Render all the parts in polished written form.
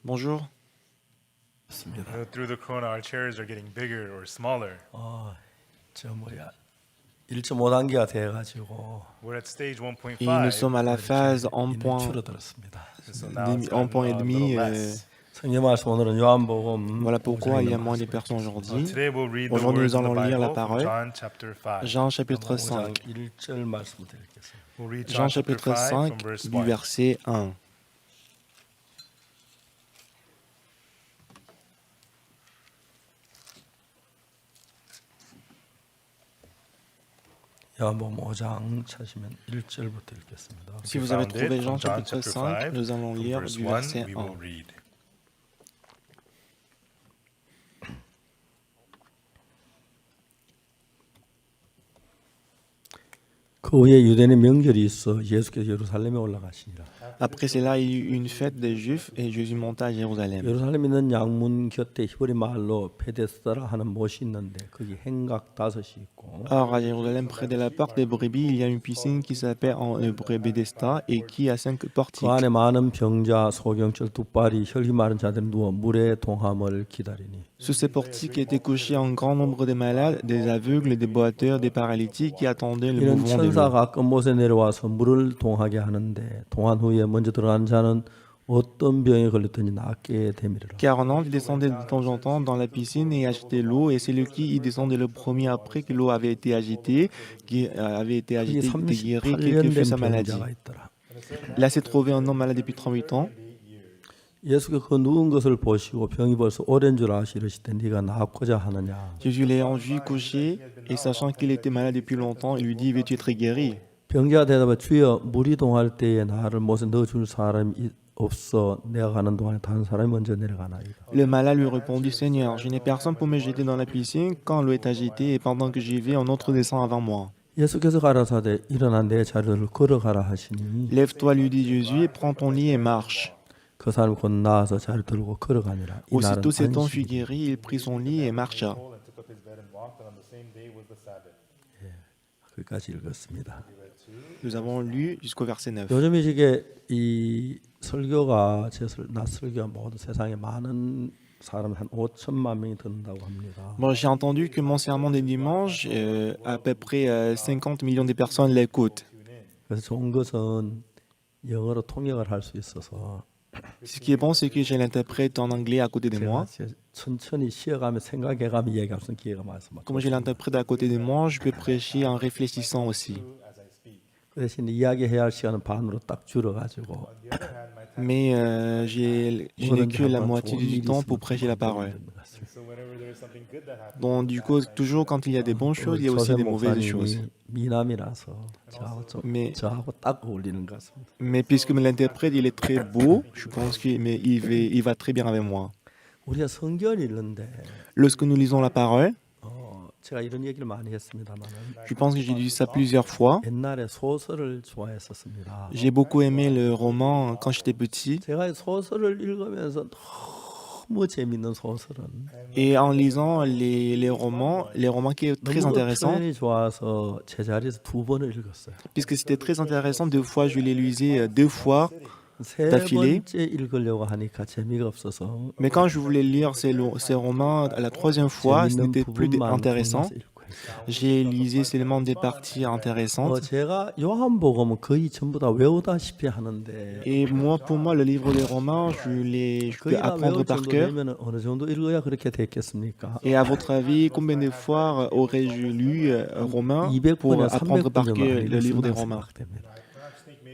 Bonjour. Through the corona, our chairs are getting bigger or smaller. 저 뭐야 1.5단계가 돼가지고 We're at stage Et nous sommes à 1.5. la phase 이는 줄어들었습니다. So now it's 1 gotten point et a demi. little less. 성경 말씀 오늘은 요한복음 Voilà pourquoi il y a 5장에 moins de personnes aujourd'hui. Today we'll read the Aujourd'hui, nous words of the allons lire la Bible from parole. John chapter 5. Jean chapitre 5장 5. 1절 말씀부터 읽겠습니다. We'll read Jean John chapter chapitre 5 from 5 verse du 1. verset 1. 요한복음 5장 찾으면 1절부터 읽겠습니다. Si vous avez Found trouvé it Jean from John chapitre chapter 5, 5, nous allons from lire verse du 1, verset we 1. will read. 그 후에 유대인의 명절이 있어 예수께서 예루살렘에 올라가시니라. Après cela, il y eut une fête des Juifs et Jésus monta à Jérusalem. 예루살렘에 있는 양문 곁에 히브리 마을로 베데스다라 하는 못이 있는데 거기 행각 5이 있고 Or, à Jérusalem, près de la porte des brebis, il y a une piscine qui s'appelle en hébreu Bethesda et qui a 5 그 portiques. 안에 많은 병자, 소경철, 뚝발이, 혈기 마른 자들이 누워 물의 동함을 기다리니 Sous ces portiques étaient couchés un grand nombre de malades, des aveugles, des boiteurs, des paralytiques qui attendaient le 이는 mouvement de l'eau. 천사가 끝못에 내려와서 물을 동하게 하는데 동한 후에 먼저 들어간 자는 어떤 병에 걸렸든지 낫게 되미리라. Car un ange descendait de temps en temps dans la piscine et agitait l'eau, et celui qui y descendait le premier après que l'eau avait été agitée, 그게 était guéri, quelle 38년 que fût 된 sa maladie. 병자가 있더라. Là s'est trouvé un homme malade depuis 38 ans. 예수께서 그 누운 것을 보시고 병이 벌써 오랜 줄 아시르시되 네가 낫고자 하느냐. Jésus l'ayant vu couché, et sachant qu'il était malade depuis longtemps, il lui dit, veux-tu être guéri? 병자가 대답해 주여 물이 동할 때에 나를 못에 넣어줄 사람이 없어 내가 가는 동안에 다른 사람이 먼저 내려가나이다. Le malade lui répondit, Seigneur, je n'ai personne pour me jeter dans la piscine quand l'eau est agitée, et pendant que j'y vais, un autre descend avant moi. 예수께서 가라사대 일어나 내 자리를 걸어가라 하시니 Lève-toi, lui dit Jésus, et prends ton lit et marche. 그 사람이 곧 나와서 자리 들고 걸어가니라. 이 날은 Aussitôt cet homme fut 안식일. guéri, il prit son lit et marcha. And took up his bed and walked, and on the same day was the Sabbath. 거기까지 읽었습니다. Nous avons lu jusqu'au verset 9. 요즘 이 시기에 이 설교가 나 설교가 모든 세상에 많은 사람 한 5천만 명이 듣는다고 합니다. Bon, j'ai entendu que mon sermon des dimanches, à peu près 50 millions de personnes l'écoutent. 그래서 좋은 것은 영어로 통역을 할 수 있어서 Ce qui est bon, c'est que j'ai l'interprète en anglais à côté de moi. 제가 천천히 쉬어가며 생각해가며 얘기할 수 있는 기회가 많습니다. Comme j'ai l'interprète à côté de moi, je peux prêcher en réfléchissant aussi. 그 대신 이야기해야 할 시간은 반으로 딱 줄어가지고 Mais je n'ai que la moitié du temps pour prêcher la parole. So whenever there is something good that happens, Donc du coup, toujours quand il y a des bonnes choses, il y a aussi des mauvaises choses. 미남이라서 저하고 딱 어울리는 것 같습니다. Mais puisque l'interprète, il est très beau, je pense qu'il va très bien avec moi. 우리가 성경을 읽는데 Lorsque nous lisons la parole, 제가 이런 얘기를 많이 했습니다만 je pense que j'ai dit ça plusieurs fois. 옛날에 소설을 좋아했었습니다. J'ai beaucoup aimé le roman quand j'étais petit. 제가 소설을 읽으면서 너무 재밌는 소설은 Et en lisant les romans qui est très 너무 intéressant, 표현이 좋아서 제자리에서 2번을 읽었어요. puisque c'était très intéressant, 2 fois je l'ai lisé 2 fois. 세 d'affilée. 번째 읽으려고 하니까 재미가 없어서 Mais quand je voulais lire ces romans la 3e fois, ce 재밌는 n'était plus 부분만 intéressant. 골라서 읽고 했어요. J'ai lisé seulement des parties intéressantes. 제가 요한복음은 거의 전부 다 외우다시피 하는데 Et moi, pour moi, le livre des Romains, je peux 거의 다 apprendre 외울 par 정도 cœur. 되면 어느 정도 읽어야 그렇게 됐겠습니까? Et à votre avis, combien de fois aurais-je lu Romains pour 200번이나 apprendre par 300번이나 cœur le livre des Romains?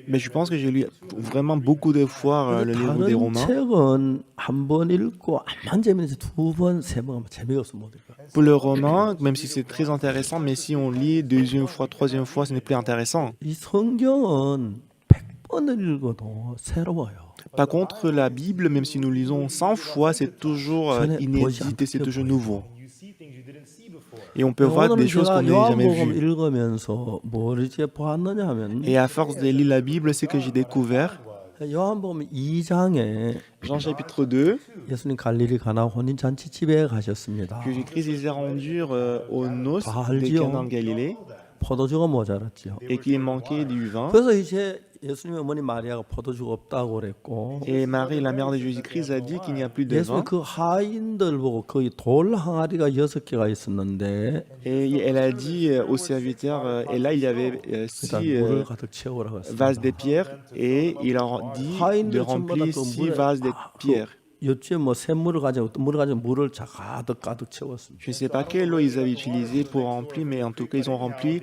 Mais je pense que j'ai lu vraiment beaucoup de fois le livre des 다른 Romains. 책은 한 번 읽고 안만 재밌는지 2번, 3번 재미가 없으면 못 읽어요. Pour le roman, même si c'est très intéressant, mais si on lit 2e fois, 3e fois, ce n'est plus intéressant. 이 성경은 100번을 읽어도 새로워요. Par contre, la Bible, même si nous lisons 100 fois, c'est toujours inédit et c'est toujours nouveau. you see things you didn't see before. Et on peut voir 오늘은 des choses qu'on 제가 n'a jamais 요한복음 vues. 읽으면서 뭘 이제 보았느냐 하면 Et à force de lire la Bible, c'est que j'ai découvert, 요한복음 2장에 Jean chapitre 2, 예수님 갈릴리 가나 혼인 잔치 집에 가셨습니다. que Jésus s'est rendu aux noces 다 de 알지요. Cana en Galilée 포도주가 모자랐죠. et qu'il manquait du vin. 그래서 이제 예수님의 어머니 마리아가 포도주가 없다고 그랬고 Et Marie, la mère de Jésus-Christ, a dit qu'il n'y a plus de 예수님 vin. 그 하인들 보고 거기 돌 항아리가 6개가 있었는데 Et elle a dit aux serviteurs, et là il y avait 일단 6 물을 가득 채우라고 vases 했습니다. de pierre, et il leur dit de 하인들 전부 remplir 다그 6 vases de pierre. 옆집에 뭐 샘물을 가지고 어떤 물을 가지고 물을 가득 채웠습니다. Je ne sais pas quelle eau ils avaient utilisé pour remplir, mais en tout cas ils ont rempli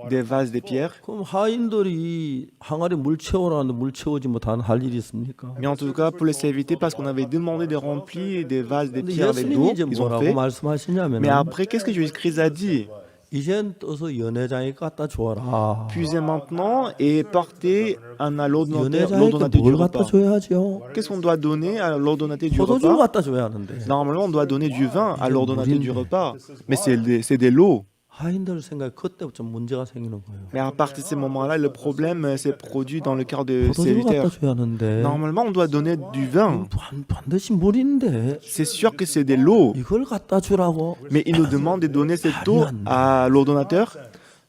des vases de pierre. 그럼 하인들이 항아리 물 채우라는데 물 채우지 못하는 할 일이 있습니까? Mais en tout cas pour les serviteurs, parce qu'on avait demandé de remplir des vases de 근데 pierre avec 예수님이 l'eau, 이제 ils ont 뭐라고 fait. 말씀하시냐면 Mais après, qu'est-ce que Jésus-Christ a dit? 이젠 떠서 연회장에 갖다 줘라. Puisez maintenant et portez un à l'ordonnateur 연회장에 du 뭘 갖다 repas. 줘야죠? Qu'est-ce qu'on doit donner à l'ordonnateur du 포도주를 repas? 갖다 줘야 하는데 Normalement, on doit donner du vin à l'ordonnateur du 물인데. repas. Mais c'est de l'eau. 하인들 생각에 그때부터 문제가 생기는 거예요. Mais à partir de ce moment-là, le problème s'est produit dans le cœur de 포도주를 갖다 serviteurs. 줘야 하는데 Normalement, on doit donner du vin. 반드시 물인데 C'est sûr que c'est de l'eau. 이걸 갖다 주라고 Mais il nous demande de donner cette eau à l'ordonnateur.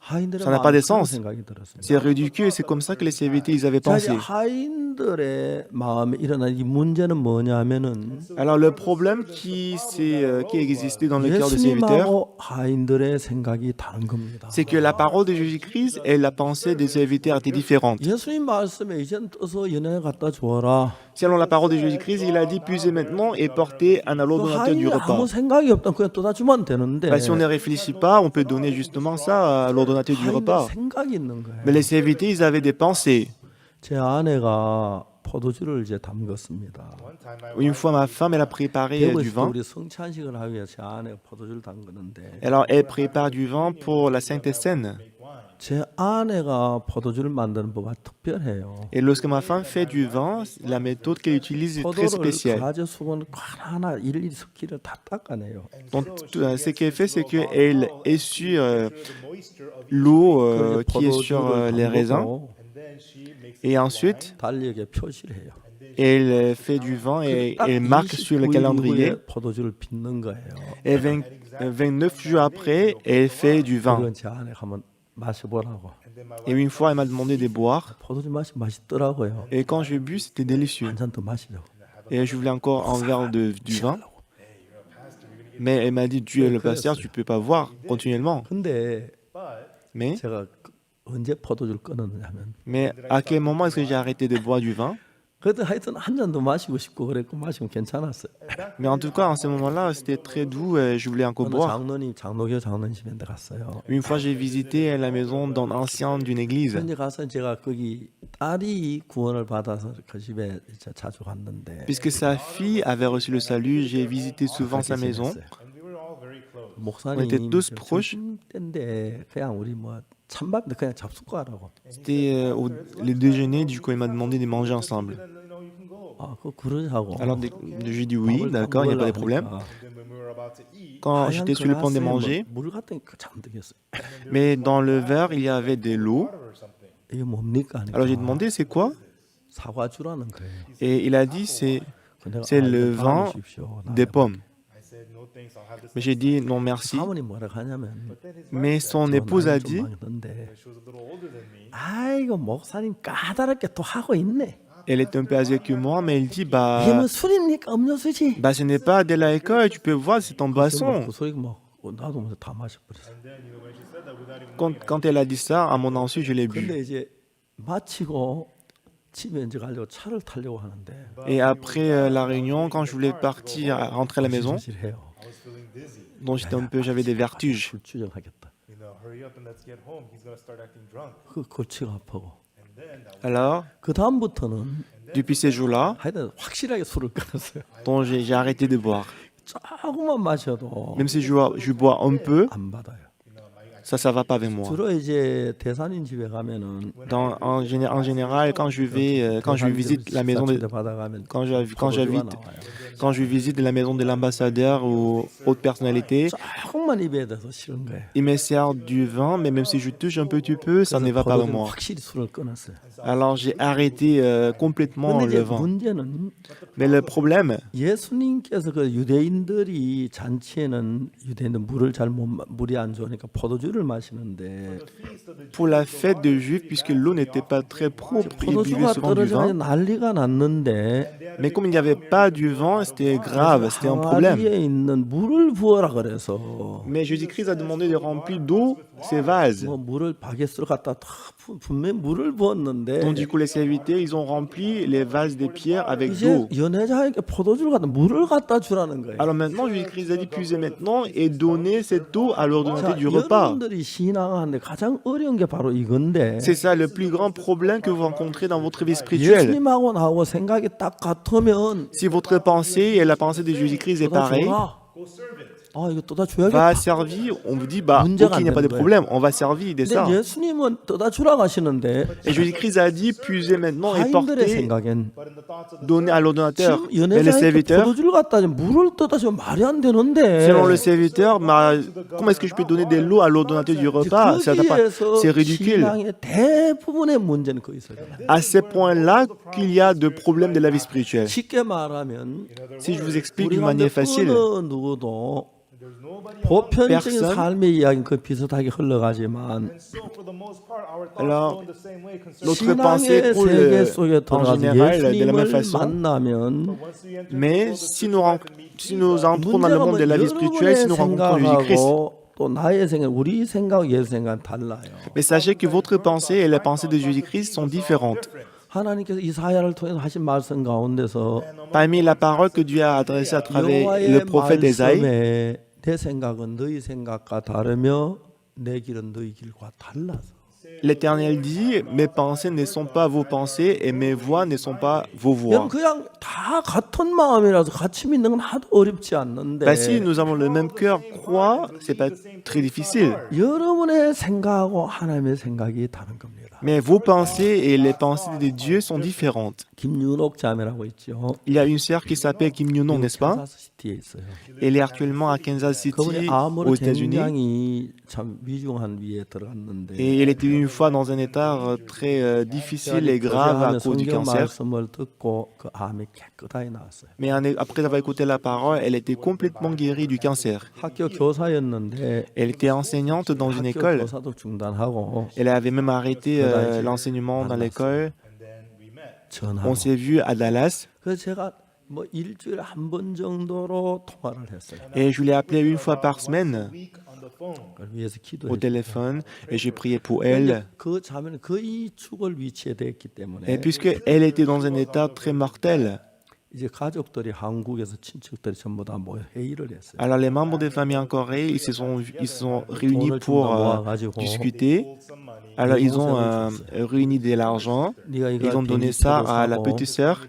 하인들의 Ça n'a pas de 마음에 그런 sens. 생각이 들었습니다. C'est ridicule. C'est comme ça que les serviteurs ils avaient 자, 이제 pensé. 하인들의 마음에 일어난 이 문제는 뭐냐면은 Alors le problème qui existait dans le cœur des serviteurs, 예수님하고 하인들의 생각이 다른 겁니다. c'est que la parole de Jésus-Christ et la pensée des serviteurs étaient différentes. 예수님 말씀에 이젠 떠서 연회 갖다 주어라. Selon la parole de Jésus-Christ, il a dit puisez maintenant et portez un à 그 l'ordonnateur du 하인이 repas. 아무 생각이 없다 그냥 떠다 주면 되는데 Si on ne réfléchit pas, on peut donner justement ça à l'ordonnateur du 하인들 repas. 생각이 있는 거예요. Mais les serviteurs, ils avaient des pensées. 제 아내가 포도주를 이제 담궜습니다. Une fois, ma femme, elle a préparé du 대구에서 vin. 우리 성찬식을 하기 위해서 제 아내가 포도주를 담그는데 Alors, elle prépare du vin pour la Sainte Seine. 제 아내가 포도주를 만드는 법은 특별해요. Et lorsque ma femme fait du vin, la méthode qu'elle utilise est très 포도를 spéciale. 가지 수건 하나 일일이 섞기를 다 닦아내요. Donc, ce qu'elle fait, c'est qu'elle essuie l'eau qui est sur les raisins. Et ensuite, 달력에 표시를 해요. elle fait du vin et elle marque sur le 29일 calendrier. 후에 포도주를 빚는 거예요. Et 29 jours après, elle fait du vin. 그건 제 아내가 한번 마셔보라고. Et une fois, elle m'a demandé de boire. 포도주 맛이 맛있더라고요. Et quand j'ai bu, c'était délicieux. 한 잔 더 마시려고. Et je voulais encore un verre du vin. Mais elle m'a dit, tu es le pasteur, tu peux pas boire continuellement. 근데 Mais 제가 언제 포도주를 끊었냐면 à quel moment est-ce que j'ai arrêté de boire du vin? 그래도 하여튼 한 잔 더 마시고 싶고 그랬고 마시면 괜찮았어요. Mais en tout cas, en ce moment-là, c'était très doux et je voulais encore 어느 boire. 장로님 장로교 장로님에 갔어요. Une fois, j'ai visité la maison d'un ancien d'une église. 현재 가서 제가 거기 딸이 구원을 받아서 그 집에 이제 자주 갔는데 Puisque sa fille avait reçu le salut, j'ai visité souvent sa maison. 목사님 On était tous proches. 때인데 그냥 우리 뭐 찬밥인데 그냥 잡숫고 하라고. C'était le déjeuner, du coup, il m'a demandé de manger ensemble. 아, 그거 그러자고. Alors, j'ai dit oui, d'accord, il n'y a pas de problème. Quand j'étais sur le point de manger, 물 같은 거 잔뜩했어요. mais dans le verre, il y avait de l'eau. 이게 뭡니까? Alors, j'ai demandé, c'est quoi? 사과주라는 거예요. Et il a dit, c'est 내가, le 이거 vin 담으십시오. des pommes. Mais j'ai dit non, merci. 사모님 뭐라 하냐면 Mais son épouse a dit, 아이고 목사님 까다롭게 또 하고 있네. elle est un peu âgée que moi, mais elle dit, 이게 뭐 술입니까? 음료수지? ce n'est pas de l'alcool, tu peux voir, c'est en boisson. 그 소리 막 나도 먼저 다 마셔버렸어. Quand elle a dit ça, à mon insu, je l'ai bu. 근데 이제 마치고 집에 이제 가려고 차를 타려고 하는데 Et après la réunion, quand je voulais partir, rentrer à la maison, 해요. donc j'avais des vertiges. 불주정하겠다. Hurry up and let's get home. He's gonna start acting drunk. 그 골치가 아프고. Alors, 그 다음부터는 depuis ces jours-là, 하여튼 확실하게 술을 끊었어요. donc j'ai arrêté de boire. 조금만 마셔도 Même si je bois un peu, 안 받아요. ça va pas avec moi. 주로 이제 대산인 집에 가면은 En général, quand je visite la maison de, 받아가면 quand 포도주가 나와요. je visite la maison de l'ambassadeur ou haute personnalité, 조금만 입에 대서 싫은 거예요. il me sert du vin, mais même si je touche un petit peu, ça ne va pas avec 포도주는 moi. 확실히 술을 끊었어요. Alors j'ai arrêté complètement 근데 le 이제 vin. 문제는 Mais le problème, 예수님께서 그 유대인들이 잔치에는 유대인들 물을 물이 안 좋으니까 포도주를 마시는데 pour la fête des Juifs, puisque l'eau n'était pas très propre, ils buvaient 포도주가 souvent du 떨어지면 vin. 난리가 났는데 Mais comme il n'y avait pas du vent, c'était grave, c'était un problème. 항아리에 있는 물을 부어라 그래서 Mais Jésus-Christ a demandé de remplir d'eau ces vases. 뭐 물을 바게스로 갖다 다 분명히 물을 부었는데 Donc du coup, les serviteurs, ils ont rempli les vases de pierre avec 이제 d'eau. 연회장에게 포도주를 갖다 물을 갖다 주라는 거예요. Alors maintenant, Jésus-Christ a dit, puisez maintenant et donnez cette eau à l'ordonnance 자, du repas. 여러분들이 신앙하는데 가장 어려운 게 바로 이건데 C'est ça le plus grand problème que vous rencontrez dans votre vie spirituelle. 예수님하고 나하고 생각이 딱 같으면 Si votre pensée et la pensée de Jésus-Christ est 또다 pareille, 줘라. 아 이거 또다 줘야겠다. va servir, on vous dit, bah, ok, il n'y a pas de problème, on va servir de ça. 근데 예수님은 떠다 주라고 하시는데 Et Jésus-Christ a dit, puisez maintenant et 하인들의 portez, 생각엔 donnez à l'ordonnateur. 지금 Mais le 연회장에 serviteur, 포도주를 갖다 줘 물을 떠다 주면 말이 안 되는데 selon le serviteur, bah, comment est-ce que je peux donner de l'eau à l'ordonnateur du repas? 거기에서 C'est ridicule. 신앙의 대부분의 문제는 거기서 일어나요. À ce point-là qu'il y a de problèmes de la vie spirituelle. 쉽게 말하면 Si je vous explique 우리 d'une 가운데 manière facile, 어느 누구도 보편적인 Personne. 삶의 이야기는 그 비슷하게 흘러가지만 alors notre 신앙의 pensée coule 세계 속에 en 들어가서 général de la même 예수님을 façon. 만나면 Mais si nous entrons dans le monde de la vie spirituelle, si nous rencontrons Jésus-Christ, 생각하고 또 나의 생각, 우리 생각, 예수 생각은 달라요. mais sachez que votre pensée et la pensée de Jésus-Christ sont différentes. 하나님께서 이사야를 통해서 하신 말씀 가운데서 Parmi la parole que Dieu a adressée à travers le 여호와의 prophète Ésaïe, 말씀에 내 생각은 너희 생각과 다르며 내 길은 너희 길과 달라서 l'Éternel dit, mes pensées ne sont pas vos pensées et mes voix ne sont pas vos voix. 여러분 그냥 다 같은 마음이라서 같이 믿는 건 하도 어렵지 않는데 Bah, si nous avons le même cœur, croire, c'est pas très difficile. 여러분의 생각하고 하나님의 생각이 다른 겁니다. Mais vos pensées et les pensées de Dieu sont différentes. 김윤옥 자매라고 있죠. Il y a une sœur qui s'appelle Kim Yoon-ok, n'est-ce pas? 캔자스시티에 있어요. Elle est actuellement à Kansas City, 그분이 aux 암으로 États-Unis. 굉장히 참 위중한 위에 들어갔는데 Et elle était une fois dans un état très difficile et grave à cause du 성경 cancer. 말씀을 듣고 그 암이 깨끗하게 나왔어요. Mais après avoir écouté la parole, elle était complètement guérie du cancer. 학교 교사였는데 Elle était enseignante dans une 학교 école. 교사도 중단하고 Elle avait même arrêté l'enseignement dans l'école. 전화로. On s'est vu à Dallas 그래서 제가 뭐 일주일에 한 번 정도로 통화를 했어요. et je l'ai appelée une fois par semaine 그걸 위해서 au 기도했어요. téléphone et j'ai prié pour elle. 그 자매는 거의 죽을 위치에 됐기 때문에 Et puisqu'elle était dans un état très mortel, 이제 가족들이 한국에서 친척들이 전부 다 모여 회의를 했어요. alors les membres des familles en Corée, ils se sont réunis pour discuter. Alors ils ont réuni de l'argent, 네가 ils ont donné ça à la petite sœur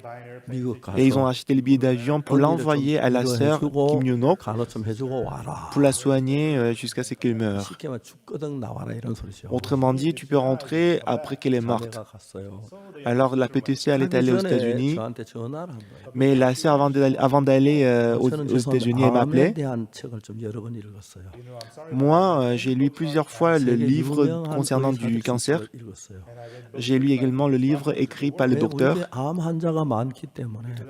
미국 가서 et ils ont acheté le billet d'avion pour l'envoyer à la sœur Kim Yoon-ok 간호 좀 해주고 와라. pour la soigner jusqu'à ce qu'elle meure. 쉽게 말 죽거든 나와라 이런 소리죠. Autrement dit, tu peux rentrer après qu'elle est morte. 자매가 갔어요. Alors la petite sœur, elle est allée aux États-Unis, 저한테 전화를 한 거예요. mais la sœur, avant d'aller aux 저는 États-Unis, elle 암에 m'appelait. 대한 책을 좀 여러 번 읽었어요. Moi, j'ai lu plusieurs fois le livre concernant du cancer. 읽었어요. J'ai lu également le livre écrit par le 왜 docteur. 우리의 암 환자가 많기 때문에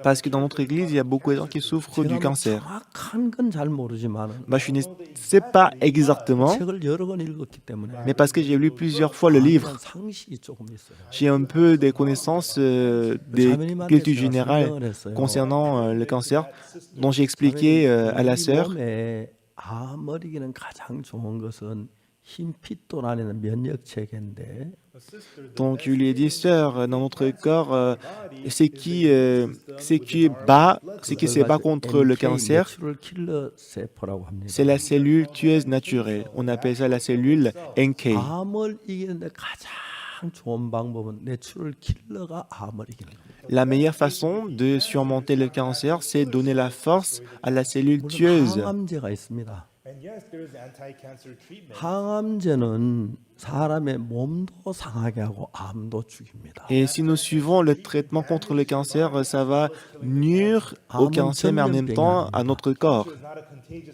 Parce que dans notre église, il y a beaucoup de gens qui souffrent du 제가 뭐 cancer. 정확한 건 잘 모르지만 Bah, je ne sais pas exactement, 책을 여러 번 읽었기 때문에 mais parce que j'ai lu plusieurs fois le livre, 상식이 조금 있어요. j'ai un peu des connaissances des cultures générales concernant le cancer, dont j'ai expliqué à la sœur. 몸에 암 어리기는 가장 좋은 것은 흰 핏돌 안에는 면역 체계인데 Donc, je lui ai dit, sœur, dans notre corps, ce qui se bat contre le cancer, 내추럴 킬러 세포라고 합니다. c'est la cellule tueuse naturelle. On appelle ça la cellule NK. 암을 이기는데 가장 좋은 방법은 내추럴 킬러가 암을 이기는 겁니다. La meilleure façon de surmonter le cancer, c'est donner la force à la cellule 물론 tueuse. 항암제가 있습니다. 항암제는 사람의 몸도 상하게 하고 암도 죽입니다. Et si nous suivons le traitement contre le cancer, ça va nuire au cancer, mais en même temps à notre corps.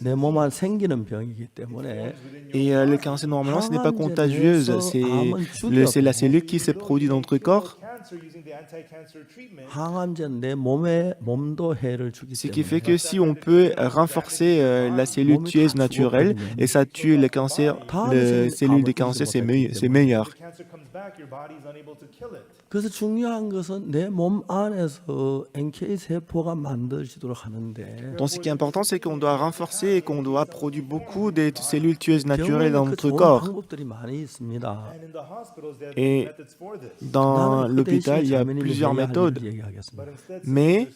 내 몸 안 생기는 병이기 때문에 Et le cancer, normalement, ce n'est pas contagieuse. C'est la cellule qui se produit dans notre corps. 항암제는 내 몸도 해를 주기 Ce qui fait 때문에 que si on peut renforcer la cellule tueuse naturelle et ça tue les cancers, les cellules de cancer, c'est meilleur. 그래서 중요한 것은 내 몸 안에서 NK 세포가 만들어지도록 하는데 Donc ce qui est important, c'est qu'on doit renforcer et qu'on doit produire beaucoup de cellules tueuses naturelles 병원에 dans 그 notre 좋은 corps. 방법들이 많이 있습니다. Et dans l'hôpital, il y a plusieurs méthodes. Mais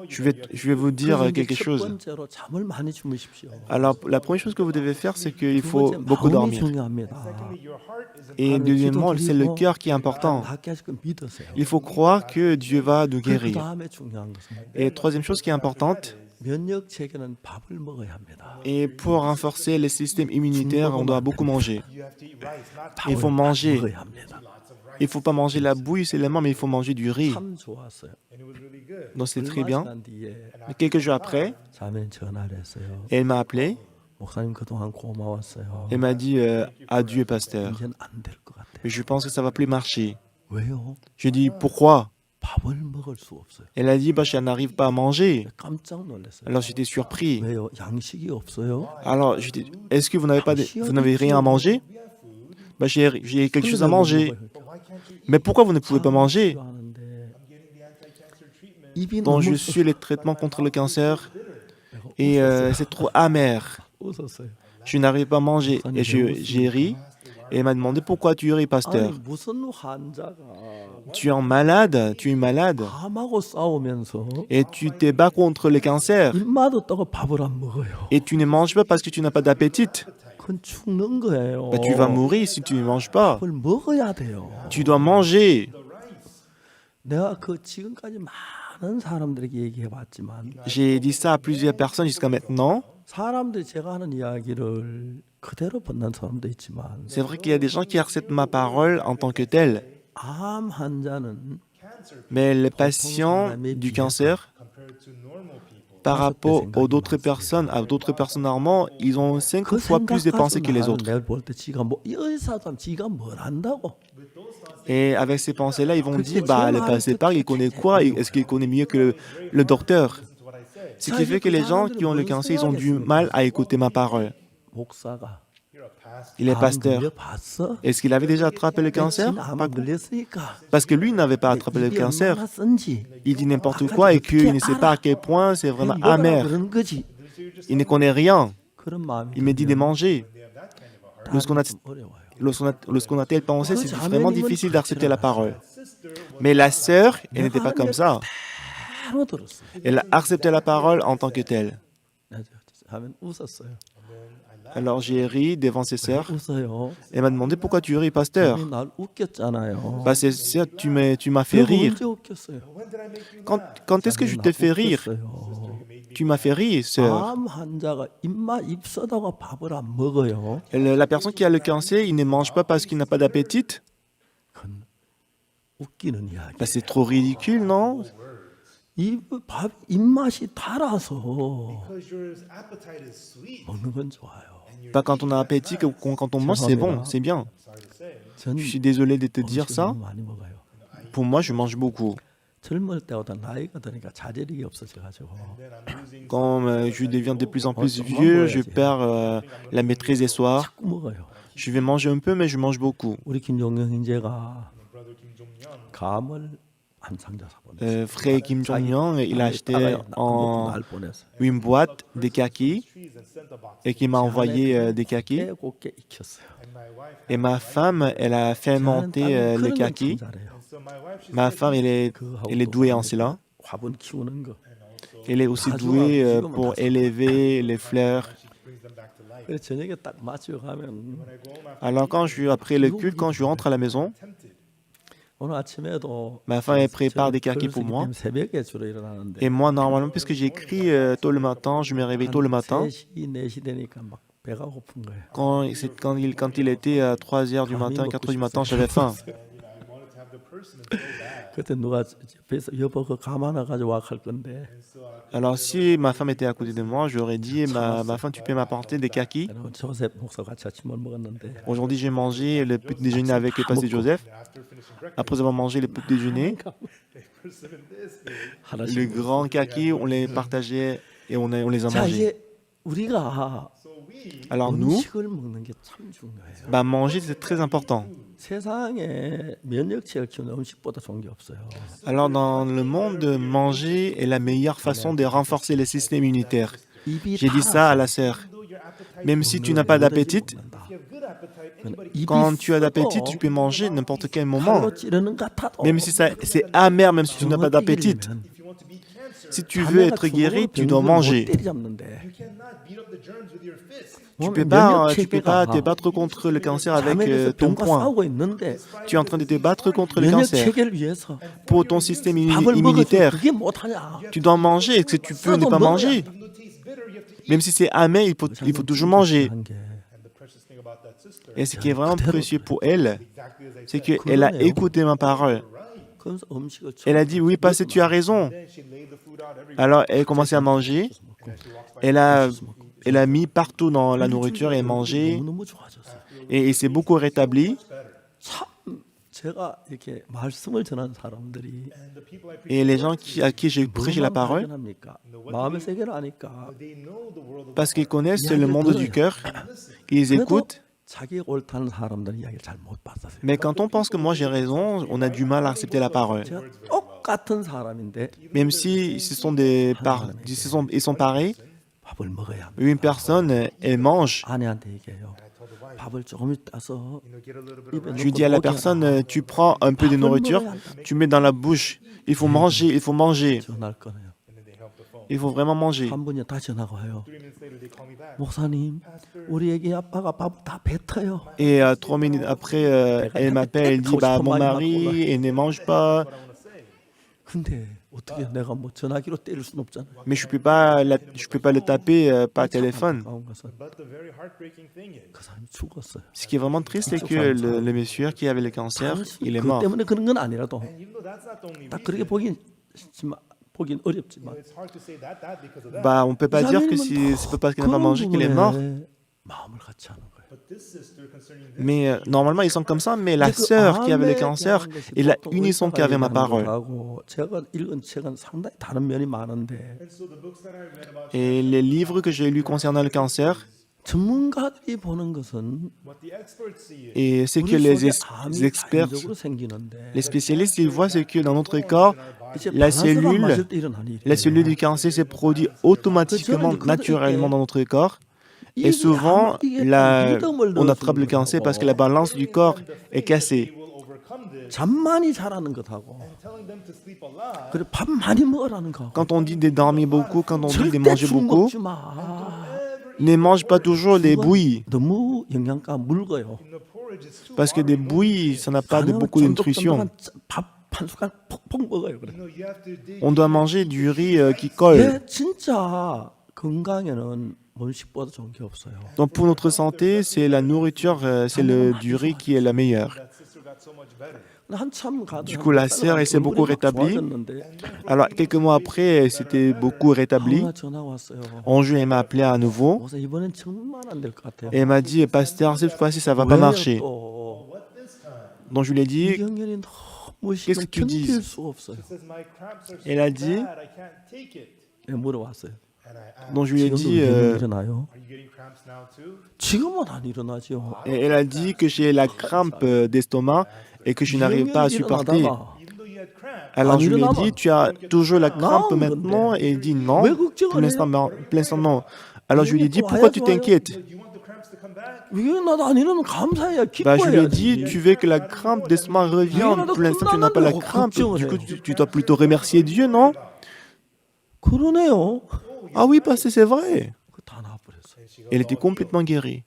je vais vous dire quelque 첫 chose. 번째로 잠을 많이 주무십시오. Alors, la première chose que vous devez faire, c'est qu'il 두 faut 번째 beaucoup 마음이 dormir. 중요합니다. Et deuxièmement, c'est le cœur qui est important. 낫게 하실 걸 믿으세요. Il faut croire que Dieu va nous 그 guérir. 다음에 중요한 것은 Et troisième chose qui est importante, 면역 체계는 밥을 먹어야 합니다. et pour renforcer le système immunitaire, on doit beaucoup manger. Il faut 밥을 manger. 먹어야 합니다. Il ne faut pas manger la bouille seulement, mais il faut manger du riz. 참 좋았어요. Donc c'est très 얼마 bien. 지난 뒤에 Mais quelques jours après, 자매는 전화를 했어요. elle m'a appelé. 목사님 그동안 고마웠어요. Elle m'a dit adieu, pasteur. 이제는 안 될 것 같아요. Mais je pense que ça va plus marcher. 왜요? Je dis pourquoi? 밥을 먹을 수 없어요. Elle a dit bah, je n'arrive pas à manger. 깜짝 놀랐어요. Alors j'étais surpris. 왜요? 양식이 없어요? Alors je dis est-ce que vous n'avez rien à manger? Bah, j'ai quelque chose à manger. Mais pourquoi vous ne pouvez pas manger? Quand je suis les traitements contre le cancer et c'est trop amer. 웃었어요. Je n'arrive pas à manger. Et j'ai ri. Et elle m'a demandé pourquoi tu ris, pasteur? 아니 무슨 환자가 Tu es malade, tu es malade. 암하고 싸우면서 Et tu te bats contre le cancer. 입맛 없다고 밥을 안 먹어요. Et tu ne manges pas parce que tu n'as pas d'appétit. 그건 죽는 거예요. Bah, tu vas mourir si tu ne manges pas. 밥을 먹어야 돼요. Tu dois manger. 내가 그 지금까지 많은 사람들에게 얘기해봤지만 J'ai dit ça à plusieurs personnes jusqu'à maintenant. 사람들이 제가 하는 이야기를 그대로 받는 사람도 있지만 C'est vrai qu'il y a des gens qui acceptent ma parole en tant que telle. 암 환자는 Mais les patients du cancer, par rapport aux d'autres personnes, à d'autres personnes normalement, ils ont 5 그 fois plus de pensées que les 생각하고 autres. 내가 볼 때 지가 뭐 의사도 지가 뭘 안다고 Et avec ces pensées-là, ils vont dire, bah, c'est pas, il connaît quoi? Est-ce qu'il connaît mieux que le docteur? Ce qui fait que les gens qui ont le cancer, ils ont du mal à écouter ma parole. 목사가 Il est 암 pasteur. 걸려봤어? Est-ce qu'il avait déjà attrapé le cancer? 암 Pas- 걸렸으니까 Parce que lui n'avait pas attrapé le 입이 cancer. 얼마나 쓴지 Il dit n'importe quoi et qu'il ne sait pas à quel point c'est vraiment 먹으라 amer. 그런 거지. Il ne connaît rien. 그런 마음이 Il me dit de manger. Lorsqu'on a, 좀 어려워요. lorsqu'on a telle pensée, c'est vraiment difficile d'accepter la parole. Mais la sœur, elle n'était pas comme ça. 바로 들었어요. Elle a accepté la parole en tant que telle. 하면 웃었어요. Alors j'ai ri devant ses sœurs. 웃어요. Elle m'a demandé pourquoi tu ris, pasteur. 아니, 날 웃겼잖아요. Bah, c'est ça, tu m'as fait 내가 rire. 언제 웃겼어요? Quand est-ce que je te fais rire? 웃겼어요. Tu m'as fait rire, sœur. 암 환자가 입 써다가 밥을 안 먹어요. La personne qui a le cancer, il ne mange pas parce qu'il n'a pas d'appétit. 그건 웃기는 이야기. Bah, c'est trop ridicule, non? 밥 입맛이 달아서 먹는 건 좋아요. Pas quand on a appétit, quand on mange, c'est bon, c'est bien. 전 Je suis désolé de te dire 음식을 ça. 너무 많이 먹어요. Pour moi, je mange beaucoup. 젊을 때보다 나이가 드니까 자제력이 없어져가지고 Quand je deviens de plus en plus vieux, je perds la maîtrise des soirs. 자꾸 먹어요. Je vais manger un peu, mais je mange beaucoup. 우리 김종영 형제가 감을 한 상자 사보냈어요. Frère Kim Jong-un, il a acheté en 날 보냈어요. une boîte de kakis et qui m'a envoyé des kakis. 곱게 익혔어요. Et ma femme, elle a fermenté les kakis. Ma femme, elle est douée en cela. 화분 키우는 거. Elle est aussi douée pour élever les fleurs. 그래서 저녁에 딱 마치고 가면 Alors après le culte, quand je rentre à la maison, 오늘 아침에도 ma femme elle prépare des kakis pour moi. 새벽에 주로 일어나는데 Et moi, normalement, puisque j'écris tôt le matin, je me réveille tôt le matin. 3시, 4시 되니까 막 배가 고픈 거예요. Quand il était à 3 heures du matin, 4 heures du matin, j'avais faim. 그때 누가 옆에서 여보 그거 감아놔 가지고 와 할 건데 Alors, si ma femme était à côté de moi, j'aurais dit, ma femme, tu peux m'apporter des kakis? 그리고 조셉 목사 같이 아침을 먹었는데 Aujourd'hui, j'ai mangé le petit déjeuner avec le pasteur Joseph. Après avoir mangé le petit déjeuner, 하나씩 le grand kaki, on les partageait et on les a 자 mangés. 이제 우리가 Alors nous, 음식을 먹는 게 참 중요해요. bah, manger, c'est très important. 세상에 면역체를 키우는 음식보다 좋은 게 없어요. Alors dans le monde, manger est la meilleure façon de renforcer le système immunitaire. 입이 J'ai dit ça à la sœur. Même si tu n'as pas d'appétit, quand tu as d'appétit, tu peux manger n'importe quel moment. 칼로 찌르는 것 같아도 Même si c'est amer, même si tu n'as pas d'appétit. Si tu veux être guéri, tu dois manger. Tu peux pas te battre contre le cancer avec ton poing. Tu es en train de te battre contre le cancer. 면역체계를 위해서 Pour ton système 밥을 먹어서 immunitaire, 그게 못하냐? tu dois manger. Est-ce que tu peux ne pas manger? Même si c'est amer, il faut toujours manger. 한 게. Et ce qui est vraiment précieux pour elle, c'est qu'elle a écouté ma parole. 그러면서 음식을 Elle a dit, oui, pasteur, tu as raison. Alors, elle a commencé à manger. Elle a mis partout dans la nourriture et mangé. 너무너무 좋아졌어요. Et il s'est beaucoup rétabli. 참 제가 이렇게 말씀을 전하는 사람들이 Et les gens à qui j'ai prêché la parole, 합니까? 마음의 세계를 아니까 parce qu'ils connaissent le monde du cœur, ils écoutent. 자기 옳다는 사람들은 이야기를 잘 못 받았어요. Mais quand on pense que moi j'ai raison, on a du mal à accepter la parole. 제가 똑같은 사람인데 Même si ils sont pareils, 밥을 먹어야 합니다. une personne, elle mange. 아내한테 얘기해요. 밥을 조금 따서 입에 Je dis à la personne, tu prends un peu de nourriture, tu mets dans la bouche. Il faut manger, il faut manger. 전할 거네요. Il faut vraiment manger. 한 분이 다 전화가 와요. 목사님, 우리 애기 아빠가 밥 다 뱉어요. Et 3 minutes après, elle m'appelle, elle dit, bah, mon mari, elle ne mange pas. 근데 어떻게 내가 뭐 전화기로 때릴 순 없잖아요. Mais je peux pas le taper par téléphone. 안타까운 것은 그 사람이 죽었어요. Ce qui est vraiment triste, c'est que le monsieur qui avait le cancer, il est 그 mort. 때문에 그런 건 아니라도 딱 그렇게 보긴 어렵지만 Bah, on peut pas dire que c'est pas parce qu'il n'a pas mangé qu'il est mort. 마음을 같이 하는 거예요. Mais normalement, ils sont comme ça. Mais la sœur qui avait le cancer, il a uni son cœur avec ma parole. 제가 읽은 책은 상당히 다른 면이 많은데 Et les livres que j'ai lus concernant le cancer, 전문가들이 보는 것은 et c'est que 우리 les 속에 암이 experts, 자연적으로 생기는데 les spécialistes, ils voient c'est que dans notre corps, 이제 la 바나나가 맞을 cellule, 때 일어나는 일이에요. la cellule du cancer se produit automatiquement, naturellement dans notre corps. Et souvent, on attrape le cancer parce que la balance du corps est cassée. 잠만이 잘하는 것하고 그래 밥 많이 먹으라는 거. Quand on dit de dormir beaucoup, quand on dit de 절대 manger 죽 beaucoup, 먹지 마. ne mange pas toujours des bouillies. 너무 영양가 묽어요. Parce que des bouillies, ça n'a pas beaucoup de nutrition. 밥한 숟갈 퍽퍽 먹어요. 그래. On doit manger du riz qui colle. 진짜 건강에는 음식보다 좋은 게 없어요. Donc pour notre santé, c'est la nourriture, c'est du riz qui est la meilleure. Du coup, la sœur, elle s'est beaucoup rétablie. Alors, quelques mois après, elle s'était beaucoup rétablie. En juin, elle m'a appelé à nouveau. Et elle m'a dit, pasteur, cette fois-ci, ça va pas marcher. Donc, je lui ai dit, qu'est-ce que tu dis? Elle a dit, donc je lui ai dit, et elle a dit que j'ai la crampe d'estomac et que je n'arrive pas à supporter. Alors je lui ai dit, tu as toujours la crampe maintenant? Et il dit non, pour l'instant non. Alors je lui ai dit, pourquoi tu t'inquiètes? Bah, je lui ai dit, tu veux que la crampe d'estomac revienne? Pour l'instant tu n'as pas la crampe, du coup tu dois plutôt remercier Dieu, non? Ah oui, parce que c'est vrai. Elle était complètement guérie.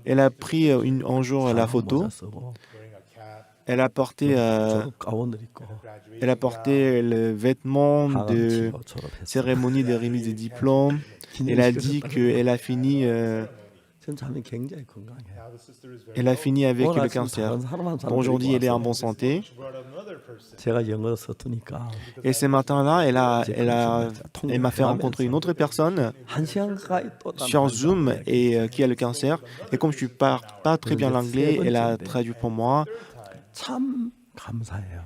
Elle a pris un jour la photo. Elle a porté le vêtement de cérémonie de remise des diplômes. Elle a dit qu'elle a fini 전 자매 굉장히 건강해요. Now the sister is very Elle a fini avec 오늘 le 아침 cancer. 다른 사람 한 사람 Bon, aujourd'hui, elle est en 데리고 bonne 왔어요. santé. she brought up another person. 제가 영어 서투니까 Et ce matin-là, elle m'a fait rencontrer une autre personne 1시간 가까이 또 sur Zoom et qui a le cancer. Et comme je ne parle pas très bien l'anglais, elle a traduit pour moi. 참 감사해요.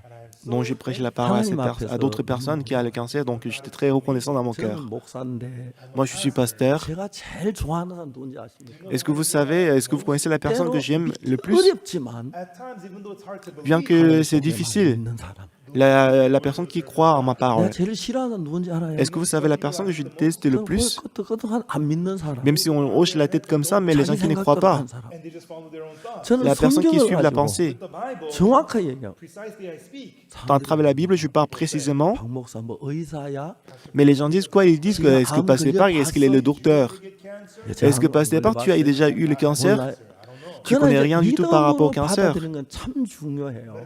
Donc j'ai prêché la parole à d'autres personnes qui ont le cancer. Donc j'étais très reconnaissant dans mon cœur. 저는 목사인데 Moi, je suis pasteur. 제가 제일 좋아하는 사람 누군지 아십니까? Est-ce que vous connaissez la personne que j'aime le plus? 어렵지만 At times, even though it's hard to Bien believe, que c'est difficile, 믿는 사람. la personne qui croit en ma parole. 내가 제일 싫어하는 사람 누군지 알아요? Est-ce que vous savez la personne que je déteste le 저는 plus? 끄떡끄떡한 안 믿는 사람. Même si on hoche la tête comme ça, mais les gens qui ne croient pas. and they just follow their own thoughts. 저는 La personne qui suit 성경을 la 가지고 pensée. The Bible, 정확하게 얘기해요. precisely I speak. À travers la Bible, je parle précisément. 박 목사 뭐 의사야? Mais les gens disent quoi? Ils disent que est-ce que Pasteur Park, est-ce qu'il est le docteur? Est-ce que Pasteur Park, tu as déjà eu le cancer? Tu connais rien du tout par rapport au cancer. 받아들이는 건 참 중요해요.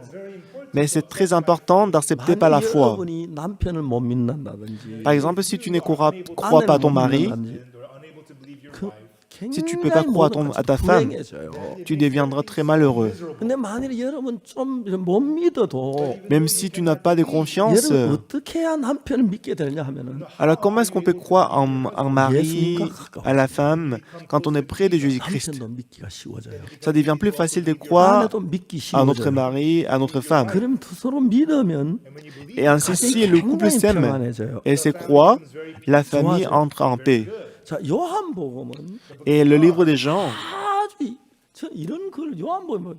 Mais c'est très important d'accepter par la 만약 foi. 여러분이 남편을 못 믿는다든지 Par exemple, si tu ne crois pas à ton mari, si tu ne peux pas croire à ta femme, tu deviendras très malheureux. 근데 만일 여러분 좀 못 믿어도 Même si tu n'as pas de confiance, 여러분 어떻게 해야 남편을 믿게 되냐 하면은 alors comment est-ce qu'on peut croire en mari, à la femme, quand on est près de Jésus-Christ? 남편도 믿기가 쉬워져요. Ça devient plus facile de croire 아내도 믿기 à notre 쉬워져요. mari, à notre femme. 그럼 서로 믿으면 Et ainsi, si le couple 굉장히 s'aime 평안해져요. et se croit, la famille entre en paix. 자, 요한복음은 Et le livre des gens, 아주 저 이런 걸 요한복음은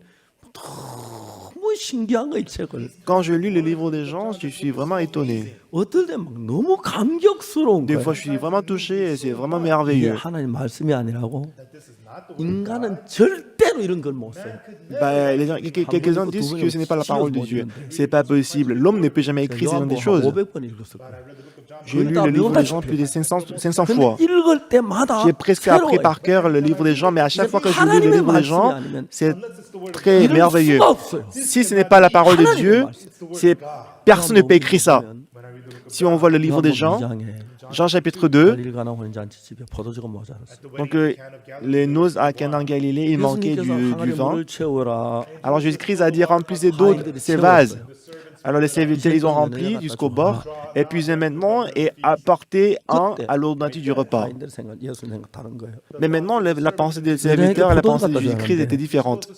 너무 신기한 거 이 책을 quand je lis le livre des gens, je suis vraiment étonné. 어떨 때 막 너무 감격스러운 Des 거예요. fois, je suis vraiment touché et c'est vraiment 이게 merveilleux. 하나님 말씀이 아니라고 인간은 절대로 이런 걸 못 써요. Bah, quelques-uns disent que ce n'est pas la parole de Dieu. C'est pas possible. L'homme ne peut jamais écrire ce genre de choses. 500번 읽었을 거예요. J'ai lu le livre des gens plus de 500 fois. 근데 읽을 때마다 J'ai presque appris 새로워요. par cœur le livre des gens, mais à chaque fois que je lis le 하나님의 livre des gens, 말씀이 아니면 c'est très 이럴 merveilleux. 수가 없어요. Si ce n'est pas la parole de Dieu, personne ne peut écrire ça. Si on voit le livre des gens, Jean chapitre 2, 갈릴가나 혼인잔치 집에 포도주가 모자랐어요. donc les noces à Cana en Galilée, il manquait 예수님께서 du 하늘의 vin. 물을 채우라. Alors Jésus-Christ a dit remplissez d'eau ces vases. Alors les serviteurs, ils ont rempli jusqu'au bord, épuisé maintenant et apporté un à l'autre moitié du repas. 아인들 생각, 예수 생각 다른 거예요. Mais maintenant, la pensée des serviteurs et la pensée de Jésus-Christ étaient différentes.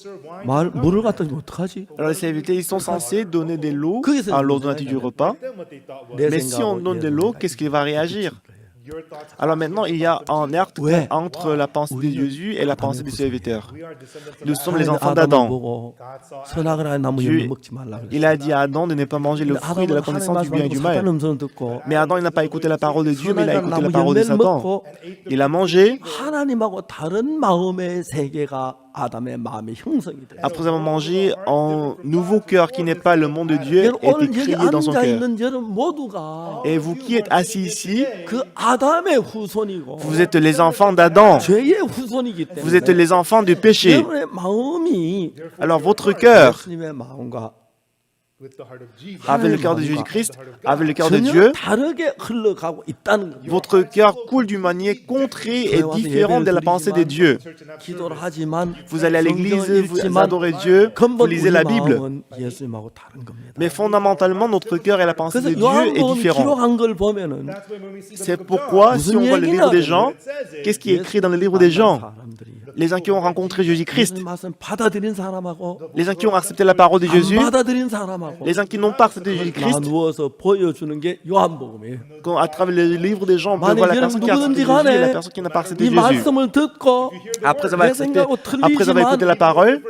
물을 갖다 주면 어떡하지? Alors les serviteurs, ils sont censés donner de l'eau à l'autre moitié du repas. 내 Mais si on 생각하고 donne de l'eau, qu'est-ce qu'il va réagir? Alors maintenant, il y a un acte Ouais. entre la pensée de Jésus et la pensée du serviteur. Nous sommes les 하나님이 enfants 아담을 d'Adam. 보고 선악을 나무 Dieu, 열매 먹지 말라 그랬어요. Il a dit à Adam de ne pas manger le 근데 fruit de la 아담은 하나님 connaissance du bien et du 말씀을 mal. 사탄 음성을 듣고 Mais Adam, il n'a pas écouté la parole de Dieu, mais il a 선악을 écouté la 나무 parole de 열매를 Satan. 먹고 Il a mangé. 하나님하고 다른 마음의 세계가 아담의 마음의 형성이 돼요. Après avoir mangé, un nouveau cœur qui n'est pas le monde de Dieu 여러분, a été 오늘 여기 créé dans son 앉아 cœur. 있는 여러분 모두가 Et vous qui êtes assis ici, 그 아담의 후손이고 vous êtes les enfants d'Adam. 죄의 후손이기 Vous êtes 때문에 les enfants du péché. 여러분의 마음이 Alors votre cœur, 예수님의 마음과 With the heart of Jesus. avec le cœur de Jésus-Christ, avec le cœur de 전혀 Dieu, 다르게 흘러가고 있다는 거예요. votre cœur coule d'une manière contrée et différente de la pensée de Dieu. 기도를 하지만 Vous allez à l'église, 성경을 vous 읽지만 adorez Dieu, vous 근본 lisez 우리 la Bible. 마음은 예수님하고 다른 겁니다. Mais fondamentalement, notre cœur et la pensée 그래서 de Dieu est 요한복음 différent. 기록한 걸 보면은 That's why when we see the C'est book of John, pourquoi, si on voit le livre des gens, it says it. qu'est-ce qui est écrit dans le livre des gens? 사람들이 Les gens qui ont rencontré Jésus-Christ, 예수님 말씀 받아들인 사람하고 les gens qui ont accepté la parole de Jésus, 안 받아들인 사람하고 les gens qui n'ont pas accepté Jésus-Christ, 나누어서 보여주는 게 요한복음이에요. quand, à travers le livre des gens, on peut 만약 voir la 여러분 personne qui a accepté 누구든지 Jésus et la 간에 personne qui n'a pas accepté 이 Jésus. 말씀을 듣고 Après avoir, 내 생각하고 après avoir écouté la parole,